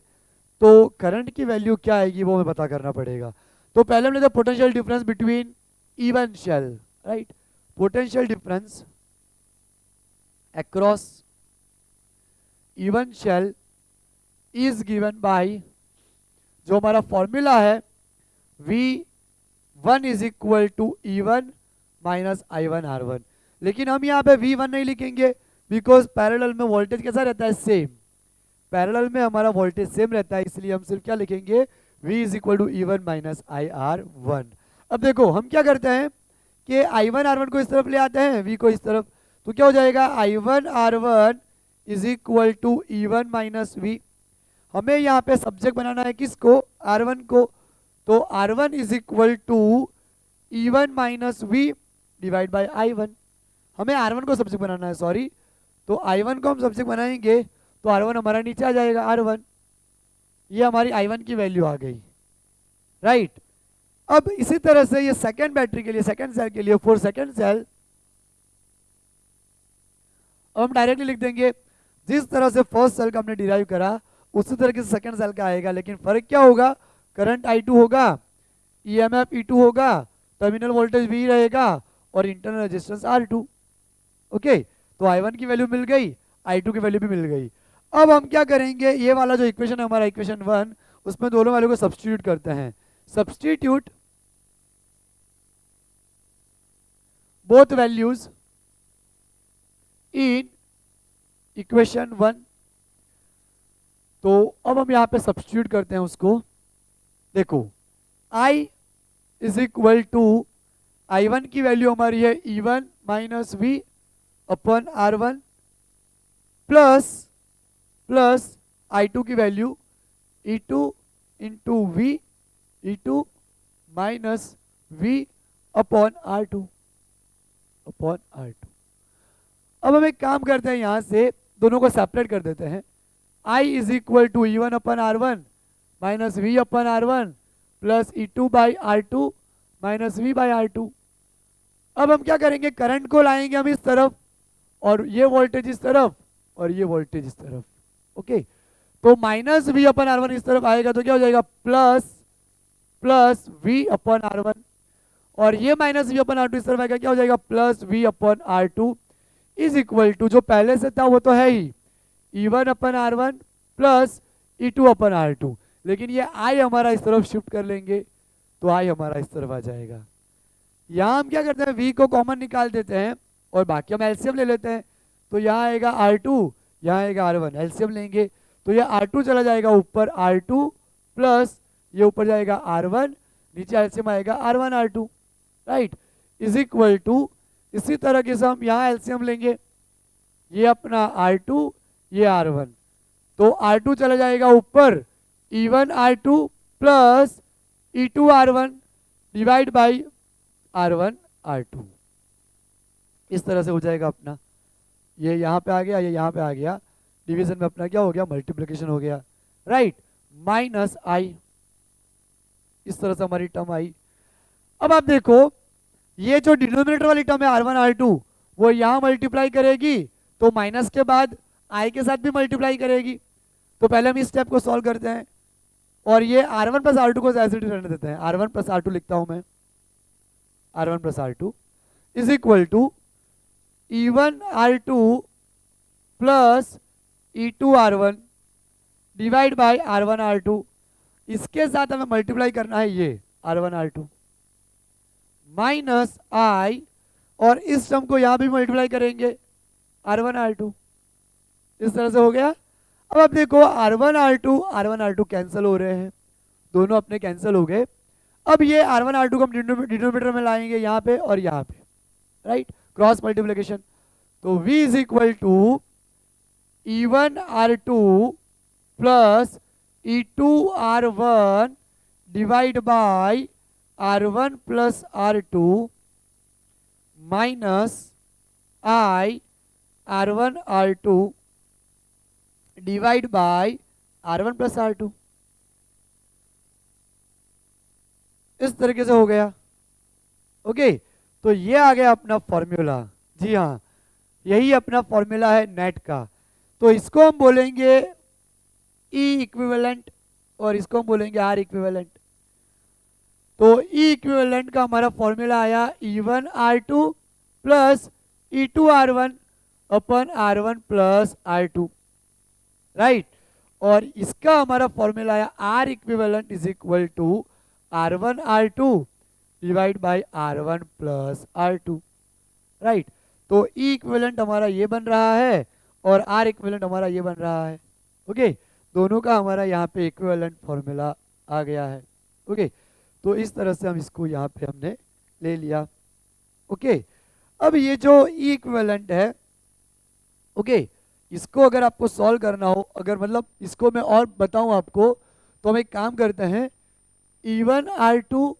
तो करंट की वैल्यू क्या आएगी वो हमें पता करना पड़ेगा। तो पहले हम लेते हैं potential difference between E1 cell, right. Potential difference across E1 cell is given by, जो हमारा फॉर्मूला है V1 = E1 - I1 R1। लेकिन हम यहाँ पे V1 नहीं लिखेंगे बिकॉज पैरेलल में वोल्टेज कैसा रहता है, सेम। पैरेलल में हमारा वोल्टेज सेम रहता है, इसलिए हम सिर्फ क्या लिखेंगे, V = E1 - IR1। अब देखो हम क्या करते हैं कि I1 R1 को इस तरफ ले आते हैं, V को इस तरफ, तो क्या हो जाएगा I1 R1 = E1 - V। हमें यहाँ पे सब्जेक्ट बनाना है किसको, R1 को। तो R1 is equal to E1 minus V divide by I1। हमें R1 को सब्जेक्ट बनाना है, सॉरी। तो I1 को हम सब्जेक्ट बनाएंगे तो R1 हमारा नीचे आ जाएगा R1। ये हमारी I1 की वैल्यू आ गई, राइट। अब इसी तरह से ये सेकेंड बैटरी के लिए, सेकेंड सेल के लिए, फॉर सेकेंड सेल हम डायरेक्टली लिख देंगे जिस तरह से फर्स्ट सेल का हमने डिराइव करा उसी तरह से सेकेंड सेल का आएगा, लेकिन फर्क क्या होगा, करंट I2 होगा, EMF E2 होगा, टर्मिनल वोल्टेज V रहेगा और इंटरनल रेजिस्टेंस R2। ओके, तो I1 की वैल्यू मिल गई, I2 की वैल्यू भी मिल गई। अब हम क्या करेंगे, ये वाला जो इक्वेशन है हमारा इक्वेशन 1, उसमें दोनों वैल्यू को सब्स्टिट्यूट करते हैं। Substitute both values in equation 1। तो अब हम यहाँ पे सब्स्टिट्यूट करते हैं उसको। देखो I is equal to I1 की वैल्यू हमारी है E1 minus V upon R1 plus I2 की value E2 into V E2 minus V upon R2। अब हम एक काम करते हैं, यहां से दोनों को सेपरेट कर देते हैं। I is equal to E1 upon R1 minus V upon R1 plus E2 by R2 minus V by R2। अब हम क्या करेंगे, करंट को लाएंगे हम इस तरफ और ये वोल्टेज इस तरफ और ये वोल्टेज इस तरफ। ओके, तो माइनस वी अपन R1 इस तरफ आएगा तो क्या हो जाएगा, प्लस वी अपन R1, और ये माइनस वी अपन R2 इस तरफ आएगा, क्या हो जाएगा, plus V upon R2 is equal to, जो पहले से था वो तो है ही, E1 upon R1 plus E2 upon R2, लेकिन ये I हमारा इस तरफ शिफ्ट कर लेंगे तो I हमारा इस तरफ आ जाएगा। यहाँ हम क्या करते हैं, V को कॉमन निकाल देते हैं और बाकी हम एलसीएम ले लेते हैं। तो यहाँ आएगा R2, यहाँ आएगा R1, एलसीएम लेंगे तो ये R2 चला जाएगा ऊपर, R2 प्लस ये ऊपर जाएगा R1, नीचे एलसीएम आएगा R1 R2, right, is equal to, इसी तरह के से हम यहाँ एलसीएम लेंगे, ये अपना R2 ये R1, तो R2 चला जाएगा ऊपर, E1 R2 plus E2 R1 divide by R1 R2। इस तरह से हो जाएगा अपना, ये यहाँ पे आ गया, ये यहाँ पे आ गया, डिवीजन में अपना क्या हो गया, मल्टीप्लिकेशन हो गया, राइट, माइनस I। इस तरह से हमारी टर्म आई। अब आप देखो ये जो डिनोमिनेटर वाली टर्म है R1 R2 वो यहाँ मल्टीप्लाई करेगी तो माइनस के बाद I के साथ भी मल्टीप्लाई करेगी। तो पहले हम इस स्टेप को सॉल्व करते हैं और ये R1 प्लस R2 को ऐसे रहने देते हैं, R1 प्लस R2 लिखता हूं मैं, R1 plus R2 is equal to E1 R2 plus E2 R1 divide by R1 R2। इसके साथ हमें मल्टीप्लाई करना है ये R1 R2 माइनस I, और इस टर्म को यहां भी मल्टीप्लाई करेंगे R1 R2। इस तरह से हो गया। अब आप देखो R1 R2 कैंसिल हो रहे हैं, दोनों अपने कैंसिल हो गए। अब ये R1 R2 को हम डिनोमिनेटर में लाएंगे यहाँ पे और यहाँ पे, राइट, क्रॉस मल्टीप्लिकेशन। तो V is equal to E1 R2 plus E2 R1 divide by R1 plus R2 minus I R1 R2 divide by R1 plus R2। इस तरीके से हो गया। ओके, तो ये आ गया अपना फॉर्मूला। जी हाँ, यही अपना फॉर्मूला है नेट का। तो इसको हम बोलेंगे E इक्विवेलेंट और इसको हम बोलेंगे R इक्विवेलेंट। तो E इक्विवेलेंट का हमारा फॉर्मूला आया E1 R2 plus E2 R1 अपन R1 प्लस R2, राइट, और इसका हमारा फॉर्मूला आया R equivalent is equal to R1 R2 divide by R1 plus R2, right. तो E इक्विवेलेंट हमारा ये बन रहा है और R इक्विवेलेंट हमारा ये बन रहा है। ओके, दोनों का हमारा यहाँ पे इक्विवेलेंट फॉर्मूला आ गया है। ओके, तो इस तरह से हम इसको यहाँ पे हमने ले लिया। ओके, अब ये जो E इक्विवेलेंट है, ओके, इसको अगर आपको सॉल्व करना हो, अगर मतलब इसको मैं और बताऊं आपको, तो हम एक काम करते हैं, E1R2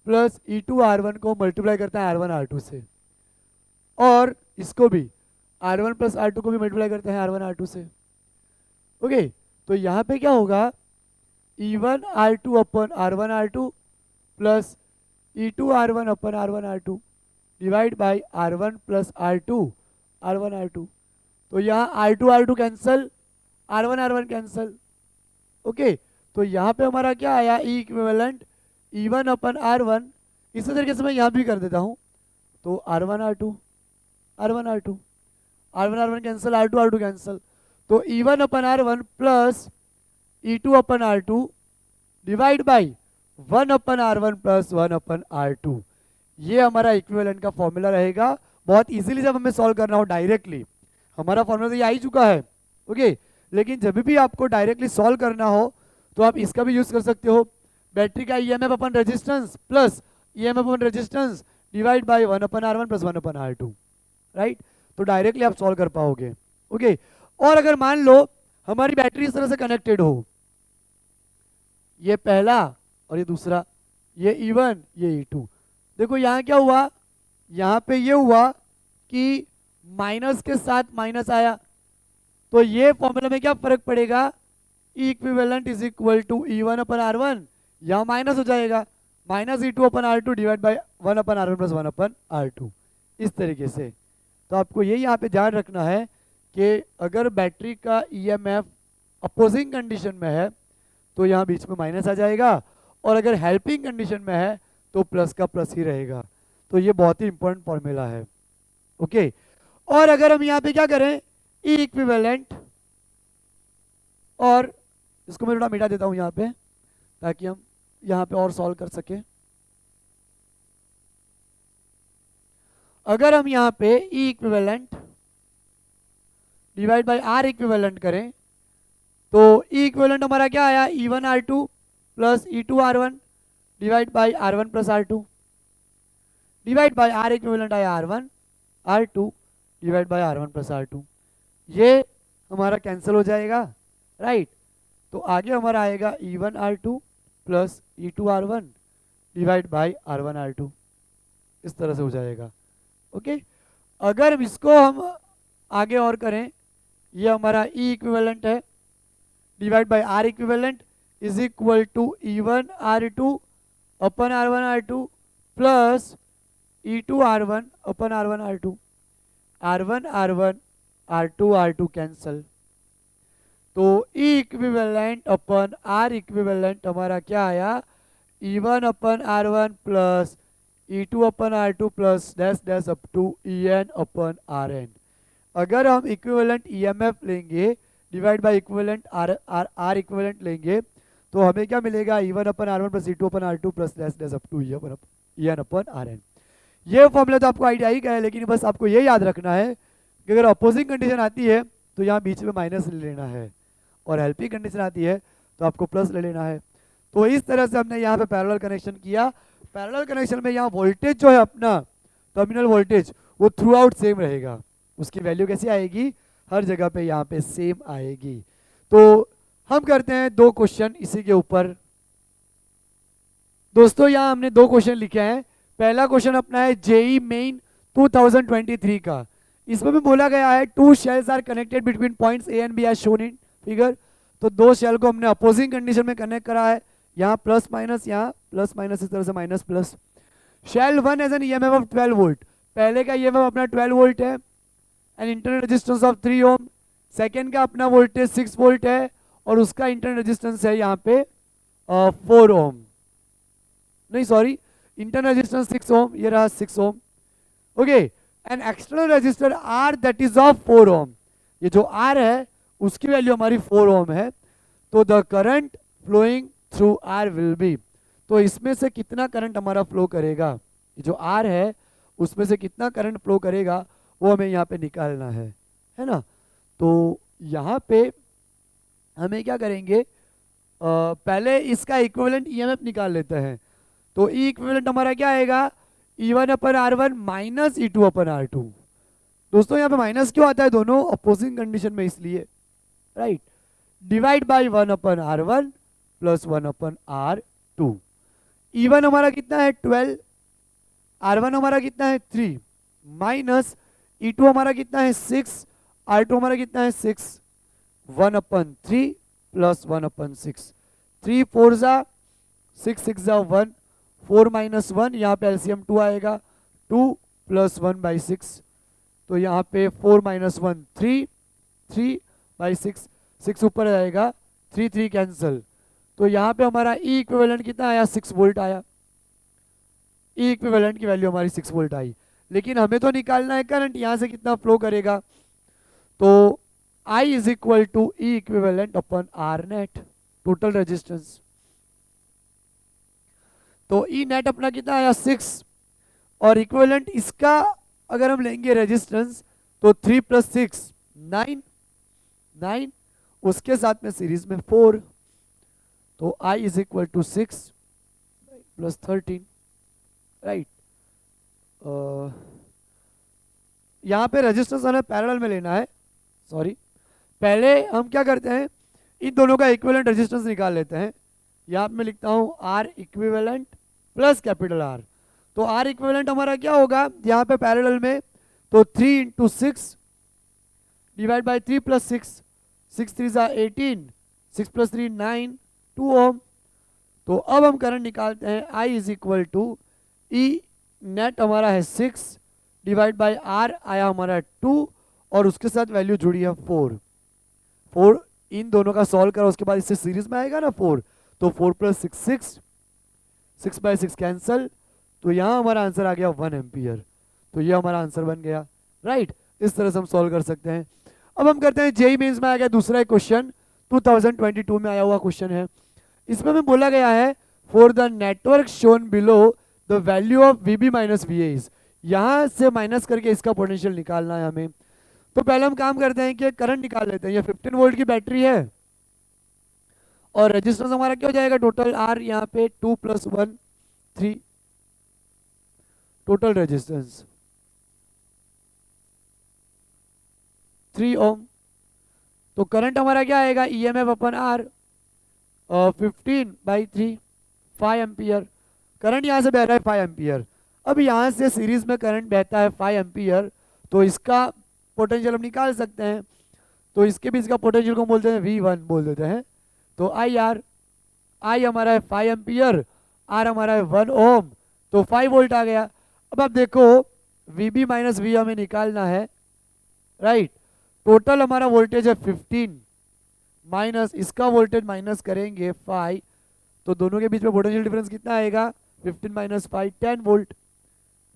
प्लस E2R1 को मल्टीप्लाई करते हैं R1R2 से, और इसको भी R1 प्लस R2 को भी मल्टीप्लाई करते हैं R1R2 से। ओके, तो यहाँ पे क्या होगा, E1R2 upon R1R2 plus E2R1 upon R1R2 divide by R1 plus R2 R1R2। तो यहाँ R2 cancel, R1 cancel. Okay, तो यहाँ पे हमारा क्या आया, E equivalent E1 upon R1। इसी तरीके से मैं यहाँ भी कर देता हूँ, तो R1 R1 cancel, R2 cancel, तो E1 upon R1 plus E2 upon R2 divide by 1 upon R1 plus 1 upon R2। ये हमारा इक्विवेलेंट का फॉर्मूला रहेगा। बहुत इजीली जब हमें सॉल्व करना हो डायरेक्टली, हमारा फॉर्मूला तो ये आ ही चुका है। ओके, लेकिन जब भी आपको डायरेक्टली सॉल्व करना हो तो आप इसका भी यूज कर सकते हो, बैटरी का EMF upon resistance plus EMF upon resistance divide by 1 upon R1 plus 1 upon R2, right. तो डायरेक्टली आप सॉल्व कर पाओगे। ओके, और अगर मान लो हमारी बैटरी इस तरह से कनेक्टेड हो, ये पहला और ये दूसरा, ये E1 ये E2, देखो यहाँ क्या हुआ, यहाँ पे ये हुआ कि माइनस के साथ माइनस आया, तो ये फॉर्मूला में क्या फर्क पड़ेगा, E equivalent is equal to E1 upon R1, यहाँ माइनस हो जाएगा, minus E2 upon R2 divide by 1 upon R1 plus 1 upon R2, इस तरीके से। तो आपको ये यहाँ पे ध्यान रखना है कि अगर बैटरी का EMF अपोजिंग कंडीशन में है तो यहाँ बीच में माइनस आ जाएगा, और अगर हेल्पिंग कंडीशन में है तो प्लस का प्लस ही रहेगा। तो ये बहुत ही इंपॉर्टेंट फॉर्मूला है। ओके, और अगर हम यहाँ पे क्या करें, E इक्विवेलेंट, और इसको मैं थोड़ा मिटा देता हूँ यहाँ पे ताकि हम यहाँ पे और सॉल्व कर सके। अगर हम यहाँ पे E equivalent divide by R equivalent करें तो E इक्विवेलेंट हमारा क्या आया, E1R2 plus E2R1 divide by R1 plus R2 divide by R equivalent आया R1 R2 divide by R1 plus R2। ये हमारा कैंसिल हो जाएगा, राइट। तो आगे हमारा आएगा E1R2 plus E2R1 divide by R1 R2, इस तरह से हो जाएगा। ओके, अगर इसको हम आगे और करें, ये हमारा E इक्विवेलेंट है divide by R equivalent is equal to E1R2 upon R1 R2 plus E2R1 upon R1 R2, R1 R1 R2 R2 cancel, तो E equivalent upon R equivalent हमारा क्या आया, E1 upon R1 plus E2 upon R2 plus dash dash up to EN upon RN। अगर हम equivalent EMF लेंगे divide by equivalent R equivalent लेंगे तो हमें क्या मिलेगा, E1 upon R1 plus E2 upon R2 plus dash dash up to EN upon RN। ये formula तो आपको आइडिया ही का है, लेकिन बस आपको ये याद रखना है कि अगर अपोजिंग कंडीशन आती है तो यहाँ बीच में माइनस ले लेना है, और हेल्पिंग कंडीशन आती है तो आपको प्लस ले लेना है। तो इस तरह से हमने यहाँ पे पैरेलल कनेक्शन किया। पैरेलल कनेक्शन में यहाँ वोल्टेज जो है अपना टर्मिनल वोल्टेज वो थ्रू आउट सेम रहेगा, उसकी वैल्यू कैसी आएगी, हर जगह पे यहाँ पे सेम आएगी। तो हम करते हैं 2 क्वेश्चन इसी के ऊपर। दोस्तों यहाँ हमने 2 क्वेश्चन लिखे हैं। पहला क्वेश्चन अपना है जेई मेन 2023 का। इसमें भी बोला गया है 2 cells are connected between points A and B as shown in figure. तो 2 शेल को हमने अपोजिंग कंडीशन में कनेक्ट करा है, यहाँ प्लस माइनस, यहाँ प्लस माइनस, इस तरह से minus plus. Cell 1 as an EMF of 12 volt, पहले का ईएमएफ अपना 12 वोल्ट है and internal resistance of 3 ohm. Second का अपना वोल्टेज 6 वोल्ट है और उसका इंटरनल रेजिस्टेंस है यहाँ पे 4 ओम, नहीं सॉरी, इंटरनल रेजिस्टेंस 6 ओम, ये रहा 6 ohm. Okay, and external resistor R that is of 4 ohm, ये जो आर है उसकी वैल्यू हमारी 4 ओम है। तो the current flowing through R will be, तो इसमें से कितना करंट हमारा फ्लो करेगा, ये जो आर है उसमें से कितना करंट फ्लो करेगा वो हमें यहाँ पे निकालना है ना। तो यहाँ पे हमें क्या करेंगे, पहले इसका इक्विवेलेंट ईएमएफ निकाल लेते हैं। तो ई इक्विवेलेंट हमारा क्या आएगा, E1 upon R1 minus E2 upon R2। दोस्तों यहाँ पे माइनस क्यों आता है दोनों अपोजिंग कंडीशन में, इसलिए right. Divide by 1/R1 plus 1/R2। E1 हमारा कितना है 12, R1 हमारा कितना है 3, माइनस E2 हमारा कितना है 6, R2 हमारा कितना है 6, 1/3 प्लस 1/6, 3 4 जा 6 6 जा 1, 4 माइनस 1, यहाँ पे एलसीएम 2 आएगा, 2 प्लस 1/6, तो यहाँ पे 4 माइनस 1 3, 3/6, 6 ऊपर आएगा, 3 3 कैंसिल, तो यहाँ पे हमारा ई इक्विवेलेंट कितना आया 6 वोल्ट आया। ई इक्विवेलेंट की वैल्यू हमारी 6 वोल्ट आई, लेकिन हमें तो निकालना है करंट यहाँ से कितना फ्लो करेगा, तो I is equal to E equivalent upon R net, total resistance. तो ई नेट अपना कितना आया 6, और इक्विवेलेंट इसका अगर हम लेंगे रेजिस्टेंस तो 3 + 6 9, 9 उसके साथ में सीरीज में 4, तो I is equal to 6 + 13, right. यहाँ पे रेजिस्टेंस हमें पैरेलल में लेना है, सॉरी, पहले हम क्या करते हैं इन दोनों का इक्विवेलेंट रेजिस्टेंस निकाल लेते हैं। यहाँ पे मैं लिखता हूँ R equivalent plus capital R, तो R इक्विवेलेंट हमारा क्या होगा यहाँ पे पैरेलल में, तो 3 × 6 डिवाइड बाई 3 + 6, 6 3 = 18, 6 + 3 9, 2 ओम। तो अब हम करंट निकालते हैं I is equal to E net हमारा है 6 डिवाइड बाई R आया हमारा 2, और उसके साथ वैल्यू जुड़ी है 4, 4 इन दोनों का सॉल्व करो, उसके बाद इससे सीरीज में आएगा ना 4, तो 4 + 6 6, 6/6 कैंसल, तो यहाँ हमारा आंसर आ गया 1 एम्पियर, तो ये हमारा आंसर बन गया, राइट। इस तरह से हम सॉल्व कर सकते हैं। अब हम करते हैं जेईई मेंस में आ गया दूसरा एक क्वेश्चन, 2022 में आया हुआ क्वेश्चन है। इसमें हमें बोला गया है for the network shown below the value of VB - VA is, यहाँ से माइनस करके इसका पोटेंशियल निकालना है हमें। तो पहले हम काम करते हैं कि करंट निकाल लेते हैं। ये 15 वोल्ट की बैटरी है, और रेजिस्टेंस हमारा क्या हो जाएगा टोटल R यहाँ पे 2 + 1 3, टोटल रेजिस्टेंस 3 ओम। तो करंट हमारा क्या आएगा EMF अपन R 15/3 5 एम्पियर। करंट यहाँ से बह रहा है 5 एम्पियर। अब यहाँ से सीरीज में करंट बहता है 5 एम्पियर, तो इसका पोटेंशियल हम निकाल सकते हैं। तो इसके बीच का पोटेंशियल को बोलते हैं V1 बोल देते हैं। तो IR, I हमारा है 5 एम्पियर, R हमारा है 1 ओम, तो 5 वोल्ट आ गया। अब आप देखो VB - V हमें निकालना है, राइट। टोटल हमारा वोल्टेज है 15 माइनस इसका वोल्टेज माइनस करेंगे 5, तो दोनों के बीच में पोटेंशियल डिफरेंस कितना आएगा 15 - 5 10 वोल्ट।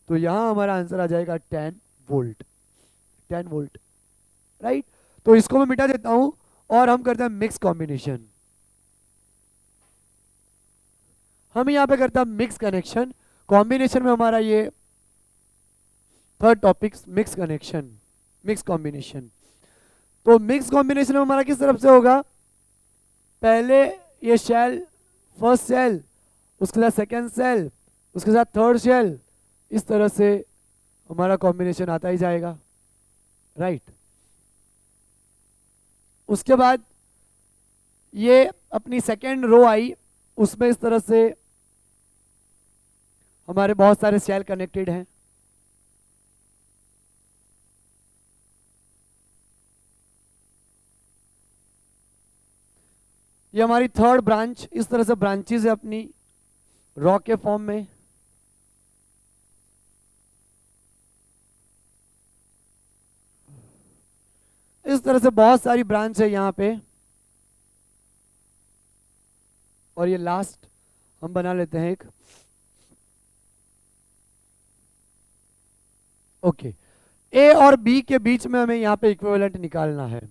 तो यहाँ हमारा आंसर आ जाएगा 10 वोल्ट, 10 वोल्ट, राइट। तो इसको मैं मिटा देता हूं और हम करते हैं मिक्स कॉम्बिनेशन। हम यहाँ पे करते हैं मिक्स कनेक्शन। कॉम्बिनेशन में हमारा ये third topic mix connection, mix combination. तो मिक्स कॉम्बिनेशन में हमारा किस तरफ से होगा, पहले ये शेल, फर्स्ट सेल, उसके साथ सेकेंड सेल, उसके साथ थर्ड शेल, इस तरह से हमारा कॉम्बिनेशन आता ही जाएगा, राइट। उसके बाद ये अपनी सेकेंड रो आई, उसमें इस तरह से हमारे बहुत सारे सेल कनेक्टेड हैं। ये हमारी थर्ड ब्रांच, इस तरह से ब्रांचेस है अपनी रॉ के फॉर्म में। इस तरह से बहुत सारी ब्रांच है यहाँ पे, और ये लास्ट हम बना लेते हैं एक, ओके। ए और बी के बीच में हमें यहाँ पे इक्विवेलेंट निकालना है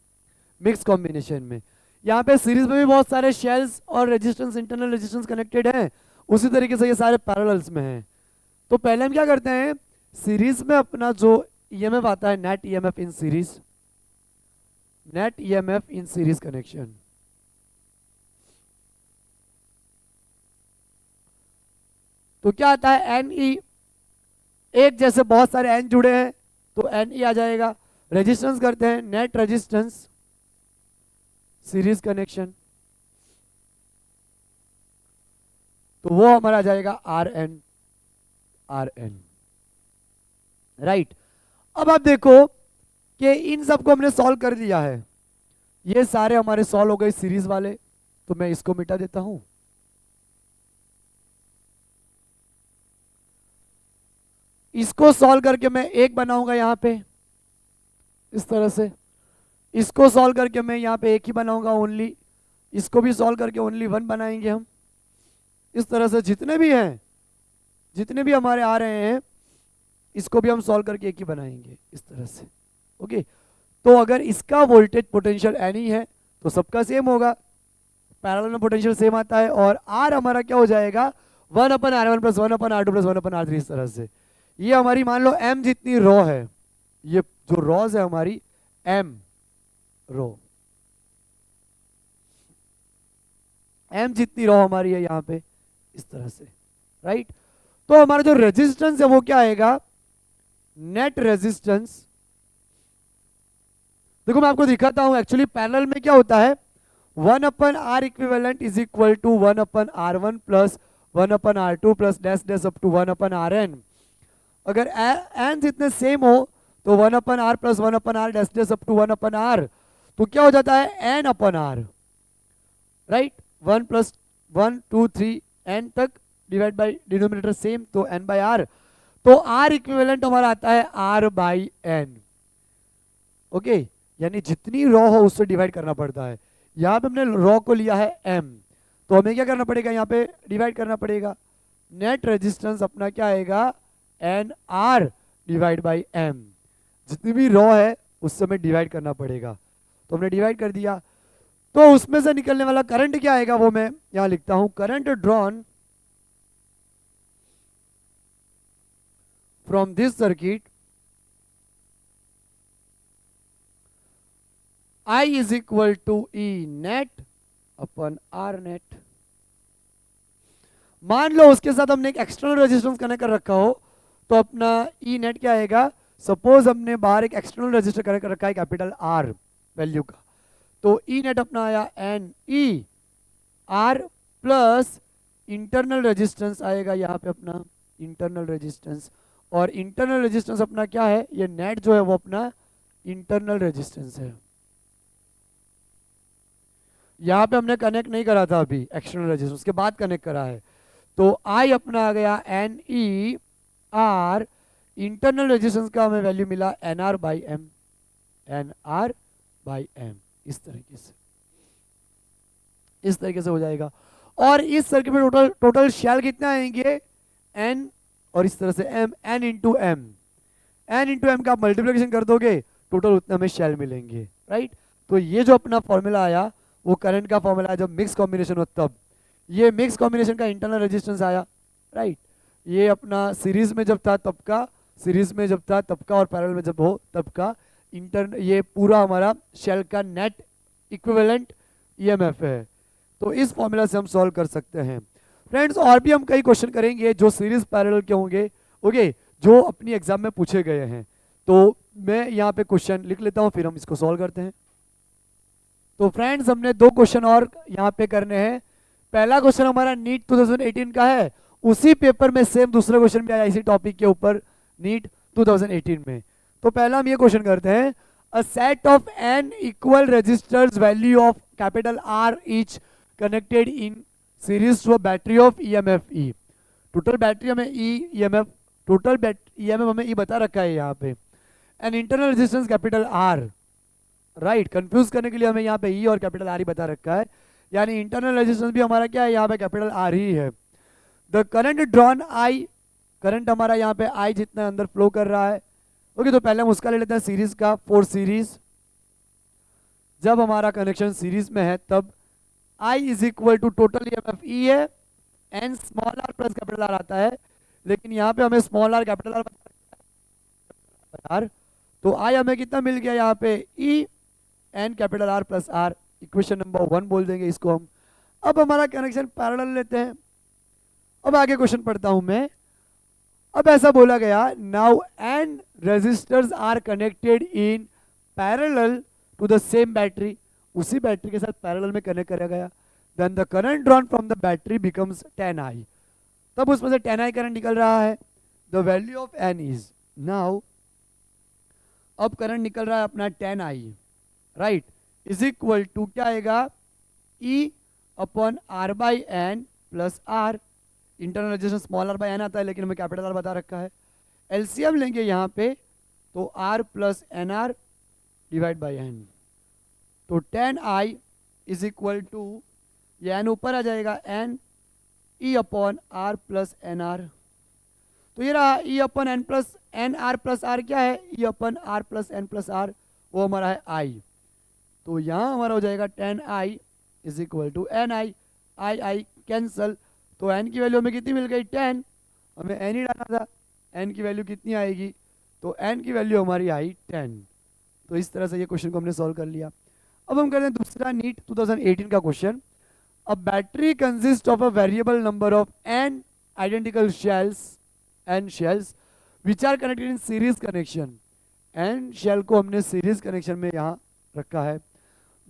मिक्स कॉम्बिनेशन में। यहाँ पे सीरीज में भी बहुत सारे शेल्स और रेजिस्टेंस, इंटरनल रेजिस्टेंस कनेक्टेड हैं, उसी तरीके से ये सारे पैरेलल्स में हैं। तो पहले हम क्या करते हैं, सीरीज में अपना जो ईएमएफ आता है net EMF in series, net EMF in series connection. तो क्या आता है एन ई, एक जैसे बहुत सारे एन जुड़े हैं तो एन ई आ जाएगा। रेजिस्टेंस करते हैं, नेट रेजिस्टेंस सीरीज कनेक्शन, तो वो हमारा आ जाएगा R n, R n, right. अब आप देखो कि इन सबको हमने सॉल्व कर दिया है, ये सारे हमारे सॉल्व हो गए सीरीज वाले, तो मैं इसको मिटा देता हूं। इसको सॉल्व करके मैं एक बनाऊंगा यहां पे इस तरह से, इसको सॉल्व करके मैं यहां पे एक ही बनाऊंगा ओनली, इसको भी सॉल्व करके ओनली वन बनाएंगे हम। इस तरह से जितने भी हैं, जितने भी हमारे आ रहे हैं, इसको भी हम सॉल्व करके एक ही बनाएंगे इस तरह से। ओके, तो अगर इसका वोल्टेज पोटेंशियल एन ही है तो सबका सेम होगा, पैरेलल में पोटेंशियल सेम आता है, और आर हमारा क्या हो जाएगा 1/R1 plus 1/R2 plus 1/R3 इस तरह से। ये हमारी मान लो एम जितनी रो है, ये जो रोज है हमारी एम रो, एम जितनी रो हमारी है यहाँ पे इस तरह से, राइट। तो हमारा जो रेजिस्टेंस है वो क्या आएगा, नेट रेजिस्टेंस। देखो मैं आपको दिखाता हूं, एक्चुअली पैरेलल में क्या होता है 1/R equivalent is equal to 1/R1 plus 1/R2 plus dash dash up to 1/Rn। अगर एन जितने सेम हो तो 1/R plus 1/R dash dash up to 1/R, तो क्या हो जाता है n/R, राइट। 1 प्लस 1 2 3 n तक डिवाइड बाई डिनोमिनेटर सेम, तो n/R, तो R इक्विवेलेंट हमारा आता है R/n। ओके, यानी जितनी रॉ हो उससे डिवाइड करना पड़ता है। यहाँ पे हमने रॉ को लिया है m, तो हमें क्या करना पड़ेगा, यहाँ पे डिवाइड करना पड़ेगा। नेट रेजिस्टेंस अपना क्या आएगा NR डिवाइड बाई m, जितनी भी रॉ है उससे हमें डिवाइड करना पड़ेगा, तो हमने डिवाइड कर दिया। तो उसमें से निकलने वाला करंट क्या आएगा वो मैं यहाँ लिखता हूं, current drawn from this circuit I is equal to E net upon R net. मान लो उसके साथ हमने एक एक्सटर्नल रेजिस्टेंस कनेक्ट कर रखा हो, तो अपना E नेट क्या आएगा, सपोज हमने बाहर एक एक्सटर्नल रेजिस्टर कनेक्ट कर रखा है कैपिटल R वैल्यू का, तो E नेट अपना आया n E R plus internal resistance आएगा यहाँ पे अपना इंटरनल रेजिस्टेंस, और इंटरनल रेजिस्टेंस अपना क्या है, ये नेट जो है वो अपना इंटरनल रेजिस्टेंस है। यहाँ पे हमने कनेक्ट नहीं करा था अभी एक्सटर्नल रेजिस्टेंस, उसके बाद कनेक्ट करा है, तो आई अपना आ गया n E R, internal resistance का हमें वैल्यू मिला NR by M, NR by M, इस तरीके से, इस तरीके से हो जाएगा। और इस सर्किट में टोटल शेल कितने आएंगे N, और इस तरह से M, N into M, N into M का आप मल्टीप्लिकेशन कर दोगे टोटल उतने हमें शेल मिलेंगे, राइट। तो ये जो अपना फॉर्मूला आया वो करंट का फॉर्मूला है जब मिक्स कॉम्बिनेशन हो तब, ये मिक्स कॉम्बिनेशन का इंटरनल रेजिस्टेंस आया, राइट। ये अपना सीरीज में जब था तब का, सीरीज में जब था तब का, और पैरेलल में जब हो तब का ये पूरा हमारा शेल का नेट इक्विवेलेंट ईएमएफ है। तो इस फॉर्मूला से हम सॉल्व कर सकते हैं फ्रेंड्स। और भी हम कई क्वेश्चन करेंगे जो सीरीज पैरेलल के होंगे, ओके, जो अपनी एग्जाम में पूछे गए हैं। तो मैं यहाँ पे क्वेश्चन लिख लेता हूँ, फिर हम इसको सॉल्व करते हैं। तो फ्रेंड्स हमने दो क्वेश्चन और यहाँ पे करने हैं। पहला क्वेश्चन हमारा नीट 2018 का है, उसी पेपर में सेम दूसरा क्वेश्चन भी आया इसी टॉपिक के ऊपर नीट 2018 में। तो पहला हम ये क्वेश्चन करते हैं, a set of n equal resistors value of capital R each connected in series to a battery of EMF E। Total battery हमें EMF, टोटल EMF हमें E बता रखा है यहाँ पे, and internal resistance capital R, right. Confuse करने के लिए हमें यहाँ पे E और कैपिटल R ही बता रखा है, यानी इंटरनल रेजिस्टेंस भी हमारा क्या है यहाँ पे कैपिटल R ही है। The current drawn I, current हमारा यहाँ पे I जितना अंदर फ्लो कर रहा है, ओके। तो पहले हम उसका ले लेते हैं सीरीज का, फोर सीरीज, जब हमारा कनेक्शन सीरीज में है तब I is equal to total EMF E है, n small r plus capital R आता है, लेकिन यहाँ पे हमें स्मॉल r कैपिटल R, तो I हमें कितना मिल गया यहाँ पे E n capital R plus R, equation number 1 बोल देंगे इसको हम। अब हमारा कनेक्शन पैरेलल लेते हैं। अब आगे क्वेश्चन पढ़ता हूं मैं, अब ऐसा बोला गया, now n resistors are connected in parallel to the same battery, उसी बैटरी के साथ पैरेलल में कनेक्ट करा गया, then the current drawn from the battery becomes 10i, तब उसमें से 10i करंट निकल रहा है। The value of n is, now अब करंट निकल रहा है अपना 10i, right, is equal to क्या आएगा, E upon R by n plus R, internal resistance small R by n आता है लेकिन हमें कैपिटल आर बता रखा है। एलसीएम लेंगे यहाँ पे तो R plus n R divide by n, तो 10i इज इक्वल टू, ये एन ऊपर आ जाएगा, n E upon R plus n R, तो ये रहा E upon n plus n R plus R, क्या है E upon R plus n plus R, वो हमारा है आई, तो यहाँ हमारा हो जाएगा 10i is equal to n I, I cancel, तो एन की वैल्यू हमें कितनी मिल गई 10, हमें एन ही डालना था, एन की वैल्यू कितनी आएगी, तो एन की वैल्यू हमारी आई 10। तो इस तरह से ये क्वेश्चन को हमने सॉल्व कर लिया। अब हम करते हैं दूसरा नीट 2018 का question. A battery consist of a variable number of n identical cells, n cells which are connected in series connection, n cell को हमने सीरीज कनेक्शन में यहाँ रखा है।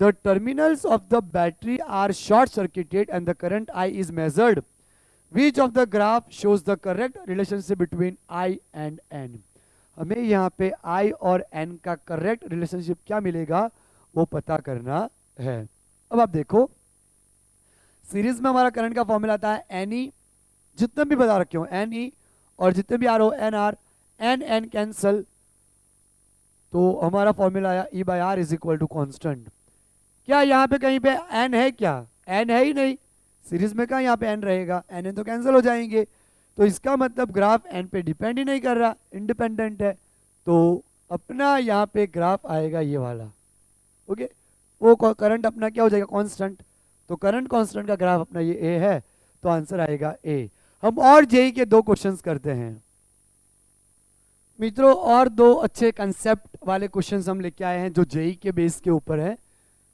The terminals of the battery are short circuited and the current I is measured, which of the graph shows the correct relationship between I and n, हमें यहाँ पे आई और एन का करेक्ट रिलेशनशिप क्या मिलेगा वो पता करना है। अब आप देखो, सीरीज में हमारा करंट का फॉर्मूला आता है एन ई, जितने भी बता रखे हो एन ई, और जितने भी आर हो n R, n n cancel, तो हमारा फॉर्मूला आया E by R is equal to constant. क्या यहाँ पे कहीं पे एन है, क्या एन है ही नहीं, सीरीज में कहाँ यहाँ पे एन रहेगा, एन एन तो कैंसिल हो जाएंगे, तो इसका मतलब ग्राफ एन पे डिपेंड ही नहीं कर रहा, इंडिपेंडेंट है, तो अपना यहाँ पे ग्राफ आएगा ये वाला, ओके, वो करंट अपना क्या हो जाएगा कांस्टेंट, तो करंट कांस्टेंट का ग्राफ अपना ये ए है, तो आंसर आएगा ए। हम और जेई के दो क्वेश्चंस करते हैं मित्रों, और दो अच्छे कंसेप्ट वाले क्वेश्चंस हम लेके आए हैं जो जेई के बेस के ऊपर है।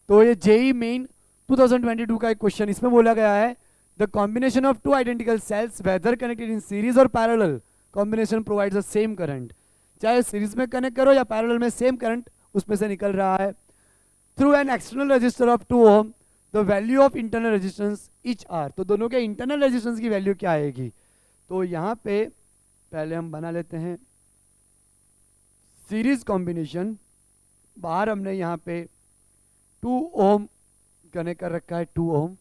तो ये जेई मेन 2022 का एक क्वेश्चन, इसमें बोला गया है the combination of two identical cells whether connected in series और parallel combination provides the same current, चाहे सीरीज में कनेक्ट करो या पैरेलल में सेम करंट उसमें से निकल रहा है। Through an external resistor of 2 ohm the value of internal resistance each R, तो दोनों के इंटरनल रेजिस्टेंस की वैल्यू क्या आएगी, तो यहाँ पे पहले हम बना लेते हैं सीरीज कॉम्बिनेशन, बाहर हमने यहाँ पे 2 ओम कनेक्ट कर रखा है, 2 ओम,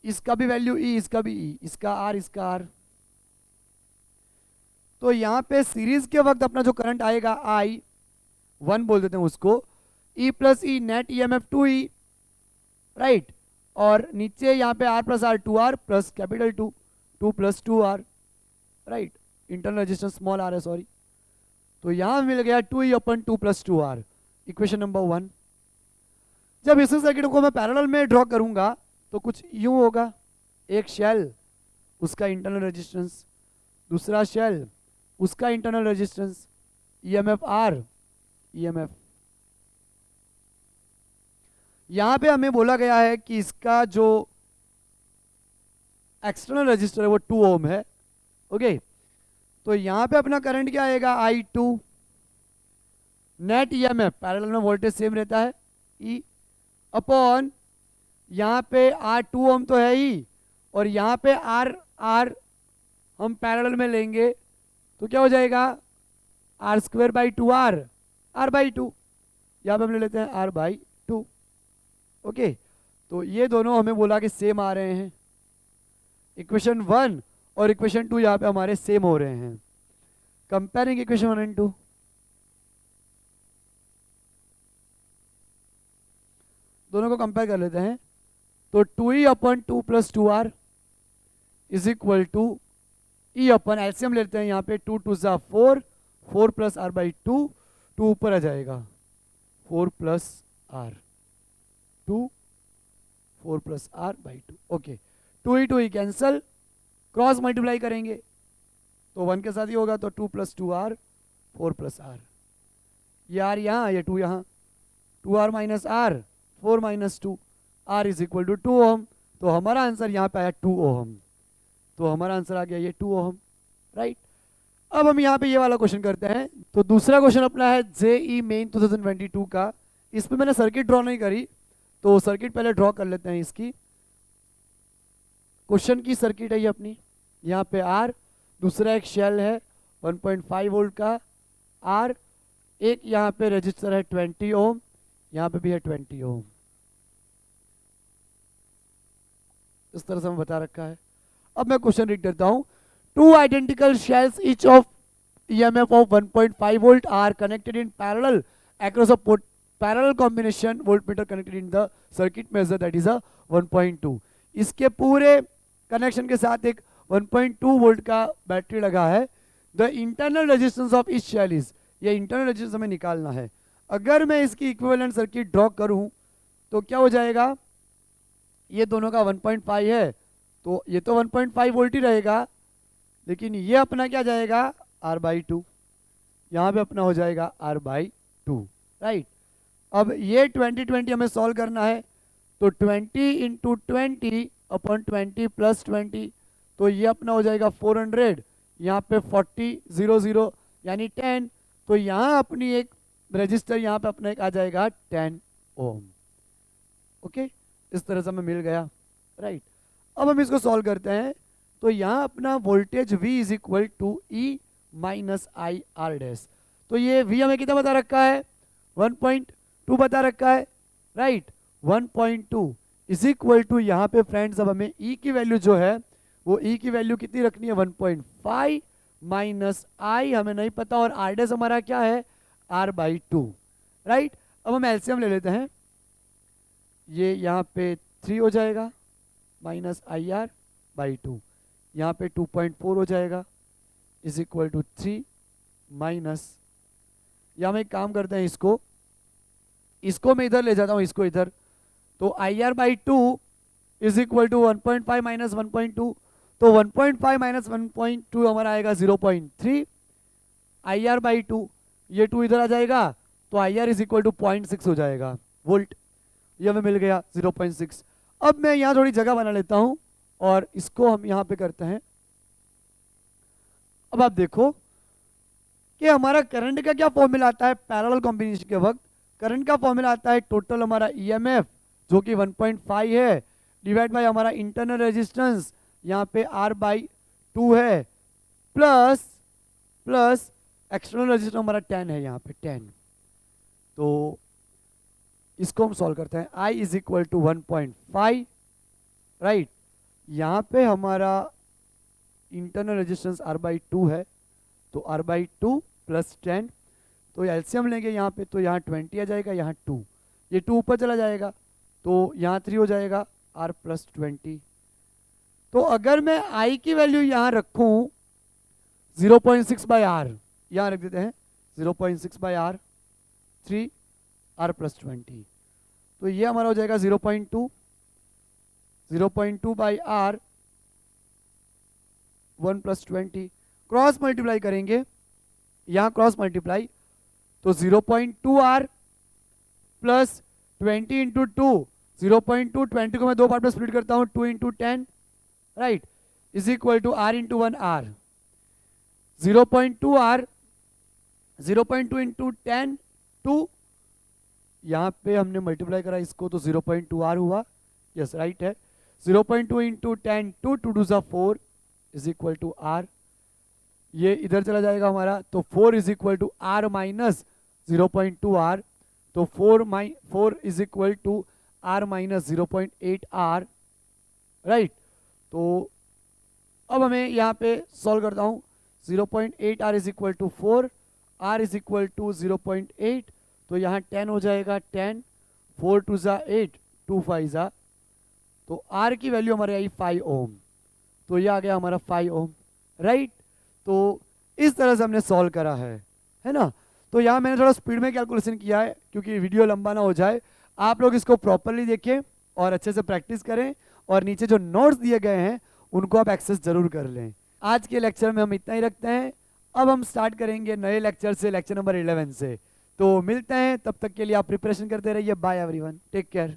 इसका भी वैल्यू ई, इसका भी ई, इसका आर, इसका आर, तो यहाँ पे सीरीज के वक्त अपना जो करंट आएगा आई 1 बोल देते हैं उसको, E plus E net E M F 2e, right, और नीचे यहाँ पे R plus R 2r plus capital 2 plus 2r, right, internal resistance small R है, सॉरी, तो यहाँ मिल गया 2e upon 2 plus 2r, equation number 1। जब इस सर्किट को मैं पैरेलल में ड्रॉ करूंगा तो कुछ यूं होगा, एक शेल उसका इंटरनल रेजिस्टेंस, दूसरा शेल उसका internal resistance, EMF R, EMF, यहां पे हमें बोला गया है कि इसका जो एक्सटर्नल रजिस्टर है वो 2 ओम है, ओके, तो यहां पे अपना करंट क्या आएगा I2, नेट ईएमएफ पैरेलल में वोल्टेज सेम रहता है E अपॉन यहाँ पे R 2 ओम तो है ही, और यहाँ पे R हम पैरेलल में लेंगे तो क्या हो जाएगा R square by 2R, R by 2, यहाँ पे हम ले लेते हैं R बाई 2, ओके, तो ये दोनों हमें बोला कि सेम आ रहे हैं, इक्वेशन 1 और इक्वेशन 2 यहाँ पे हमारे सेम हो रहे हैं। कंपेयरिंग इक्वेशन 1 एंड 2, दोनों को कंपेयर कर लेते हैं, तो 2e upon 2 plus 2r is equal to E upon LCM लेते हैं यहाँ पे 2 2 जा 4, 4 प्लस आर बाई 2, 2 ऊपर आ जाएगा 4 plus R 2, 4 plus R by 2, okay, 2e cancel, cross multiply करेंगे तो 1 के साथ ही होगा, तो 2 प्लस 2r 4 प्लस आर, ये आर यहाँ, ये 2 यहाँ, 2r minus R 4 minus 2, R is equal to 2 ohm, तो हमारा आंसर यहाँ पे आया 2 ओम। तो हमारा आंसर आ गया ये 2 ओम, राइट। अब हम यहाँ पे ये वाला क्वेश्चन करते हैं। तो दूसरा क्वेश्चन अपना है जेई मेन 2022 का। इस पे मैंने सर्किट ड्रॉ नहीं करी, तो सर्किट पहले ड्रॉ कर लेते हैं इसकी। क्वेश्चन की सर्किट है ये अपनी, यहाँ पे आर, दूसरा एक शेल है 1.5 वोल्ट का आर, एक यहाँ पे रजिस्टर है 20 ओम, यहाँ पे भी है 20 ओम। इस तरह से हमें बता रखा है। अब मैं क्वेश्चन रीड करता हूँ। Two identical shells each of EMF of 1.5 volt are connected in parallel across a parallel combination voltmeter connected in the circuit measure that is a 1.2। इसके पूरे कनेक्शन के साथ एक 1.2 वोल्ट का बैटरी लगा है। The internal resistance of each cell is, ये internal resistance हमें निकालना है। अगर मैं इसकी इक्विवेलेंट सर्किट ड्रॉ करूं तो क्या हो जाएगा, ये दोनों का 1.5 है तो ये तो 1.5 वोल्ट ही रहेगा, लेकिन ये अपना क्या जाएगा R/2, यहाँ पे अपना हो जाएगा R/2, राइट। अब ये 20 हमें सॉल्व करना है, तो 20 × 20 अपॉन 20 + 20, तो ये अपना हो जाएगा 400, यहाँ पे 40 0 0 यानी 10, तो यहाँ अपनी एक रजिस्टर यहाँ पे अपना एक आ जाएगा 10 ओम। ओके, इस तरह से हमें मिल गया, राइट। अब हम इसको सॉल्व करते हैं। तो यहाँ अपना voltage V is equal to E minus I R dash. तो ये V हमें कितना बता रखा है, 1.2 बता रखा है, राइट। 1.2 इज इक्वल टू, यहाँ पे फ्रेंड्स अब हमें E की वैल्यू जो है वो E की वैल्यू कितनी रखनी है, 1.5 माइनस आई हमें नहीं पता, और आर डैश हमारा क्या है R/2, राइट। अब हम एलसीएम ले लेते हैं। ये यहाँ पे 3 हो जाएगा माइनस IR/2, यहाँ पे 2.4 हो जाएगा इज इक्वल टू 3 माइनस, या हम एक काम करते हैं, इसको मैं इधर ले जाता हूँ, इसको इधर, तो IR/2 is equal to 1.5 minus 1.2, तो 1.5 माइनस 1.2 हमारा आएगा 0.3 IR/2, ये 2 इधर आ जाएगा तो IR इज इक्वल टू 0.6 हो जाएगा वोल्ट, ये हमें मिल गया 0.6। अब मैं यहाँ थोड़ी जगह बना लेता हूँ और इसको हम यहाँ पे करते हैं। अब आप देखो कि हमारा करंट का क्या फॉर्मूला आता है पैरेलल कॉम्बिनेशन के वक्त। करंट का फॉर्मूला आता है टोटल हमारा EMF जो कि 1.5 है, डिवाइड बाय हमारा इंटरनल रेजिस्टेंस यहाँ पे R/2 है, प्लस एक्सटर्नल रेजिस्टेंस हमारा 10 है, यहाँ पे 10। तो इसको हम सॉल्व करते हैं। I is equal to 1.5, right. यहाँ पे हमारा इंटरनल रेजिस्टेंस R/2 है, तो R/2 प्लस 10, तो एलसीएम लेंगे यहाँ पे, तो यहाँ 20 आ जाएगा, यहाँ 2, ये 2 ऊपर चला जाएगा तो यहाँ 3 हो जाएगा R + 20। तो अगर मैं I की वैल्यू यहाँ रखूँ 0.6/R, यहाँ रख देते हैं 0.6/R, 3 R + 20, तो ये हमारा हो जाएगा 0.2/R 1 + 20, क्रॉस मल्टीप्लाई करेंगे, यहाँ क्रॉस मल्टीप्लाई, तो 0.2R प्लस 20 × 2, 0.2, 20 को मैं 2 पार्ट में स्प्लिट करता हूँ, 2 × 10, right, is equal to R × 1R, 0.2R, 0.2 × 10, 2, यहाँ पे हमने मल्टीप्लाई करा इसको तो 0.2R हुआ, यस राइट है, 0.2 × 10, 2, 2 2 4 इज इक्वल टू R, ये इधर चला जाएगा हमारा, तो 4 is equal to R minus 0.2R, तो 4 is equal to R minus 0.8R, right. तो अब हमें यहाँ पे सॉल्व करता हूँ, 0.8R is equal to 4, R is equal to 0.8, तो यहाँ 10 हो जाएगा, 10, 4 2 8, 2 5, तो R की वैल्यू हमारे आई 5 ओम, तो ये आ गया हमारा 5 ओम, राइट। तो इस तरह से हमने सॉल्व करा है ना। तो यहाँ मैंने थोड़ा स्पीड में कैलकुलेशन किया है क्योंकि वीडियो लंबा ना हो जाए। आप लोग इसको प्रॉपरली देखें और अच्छे से प्रैक्टिस करें, और नीचे जो नोट्स दिए गए हैं उनको आप एक्सेस जरूर कर लें। आज के लेक्चर में हम इतना ही रखते हैं, अब हम स्टार्ट करेंगे नए लेक्चर से, लेक्चर नंबर 11 से। तो मिलते हैं, तब तक के लिए आप प्रिपरेशन करते रहिए। Bye everyone, take care.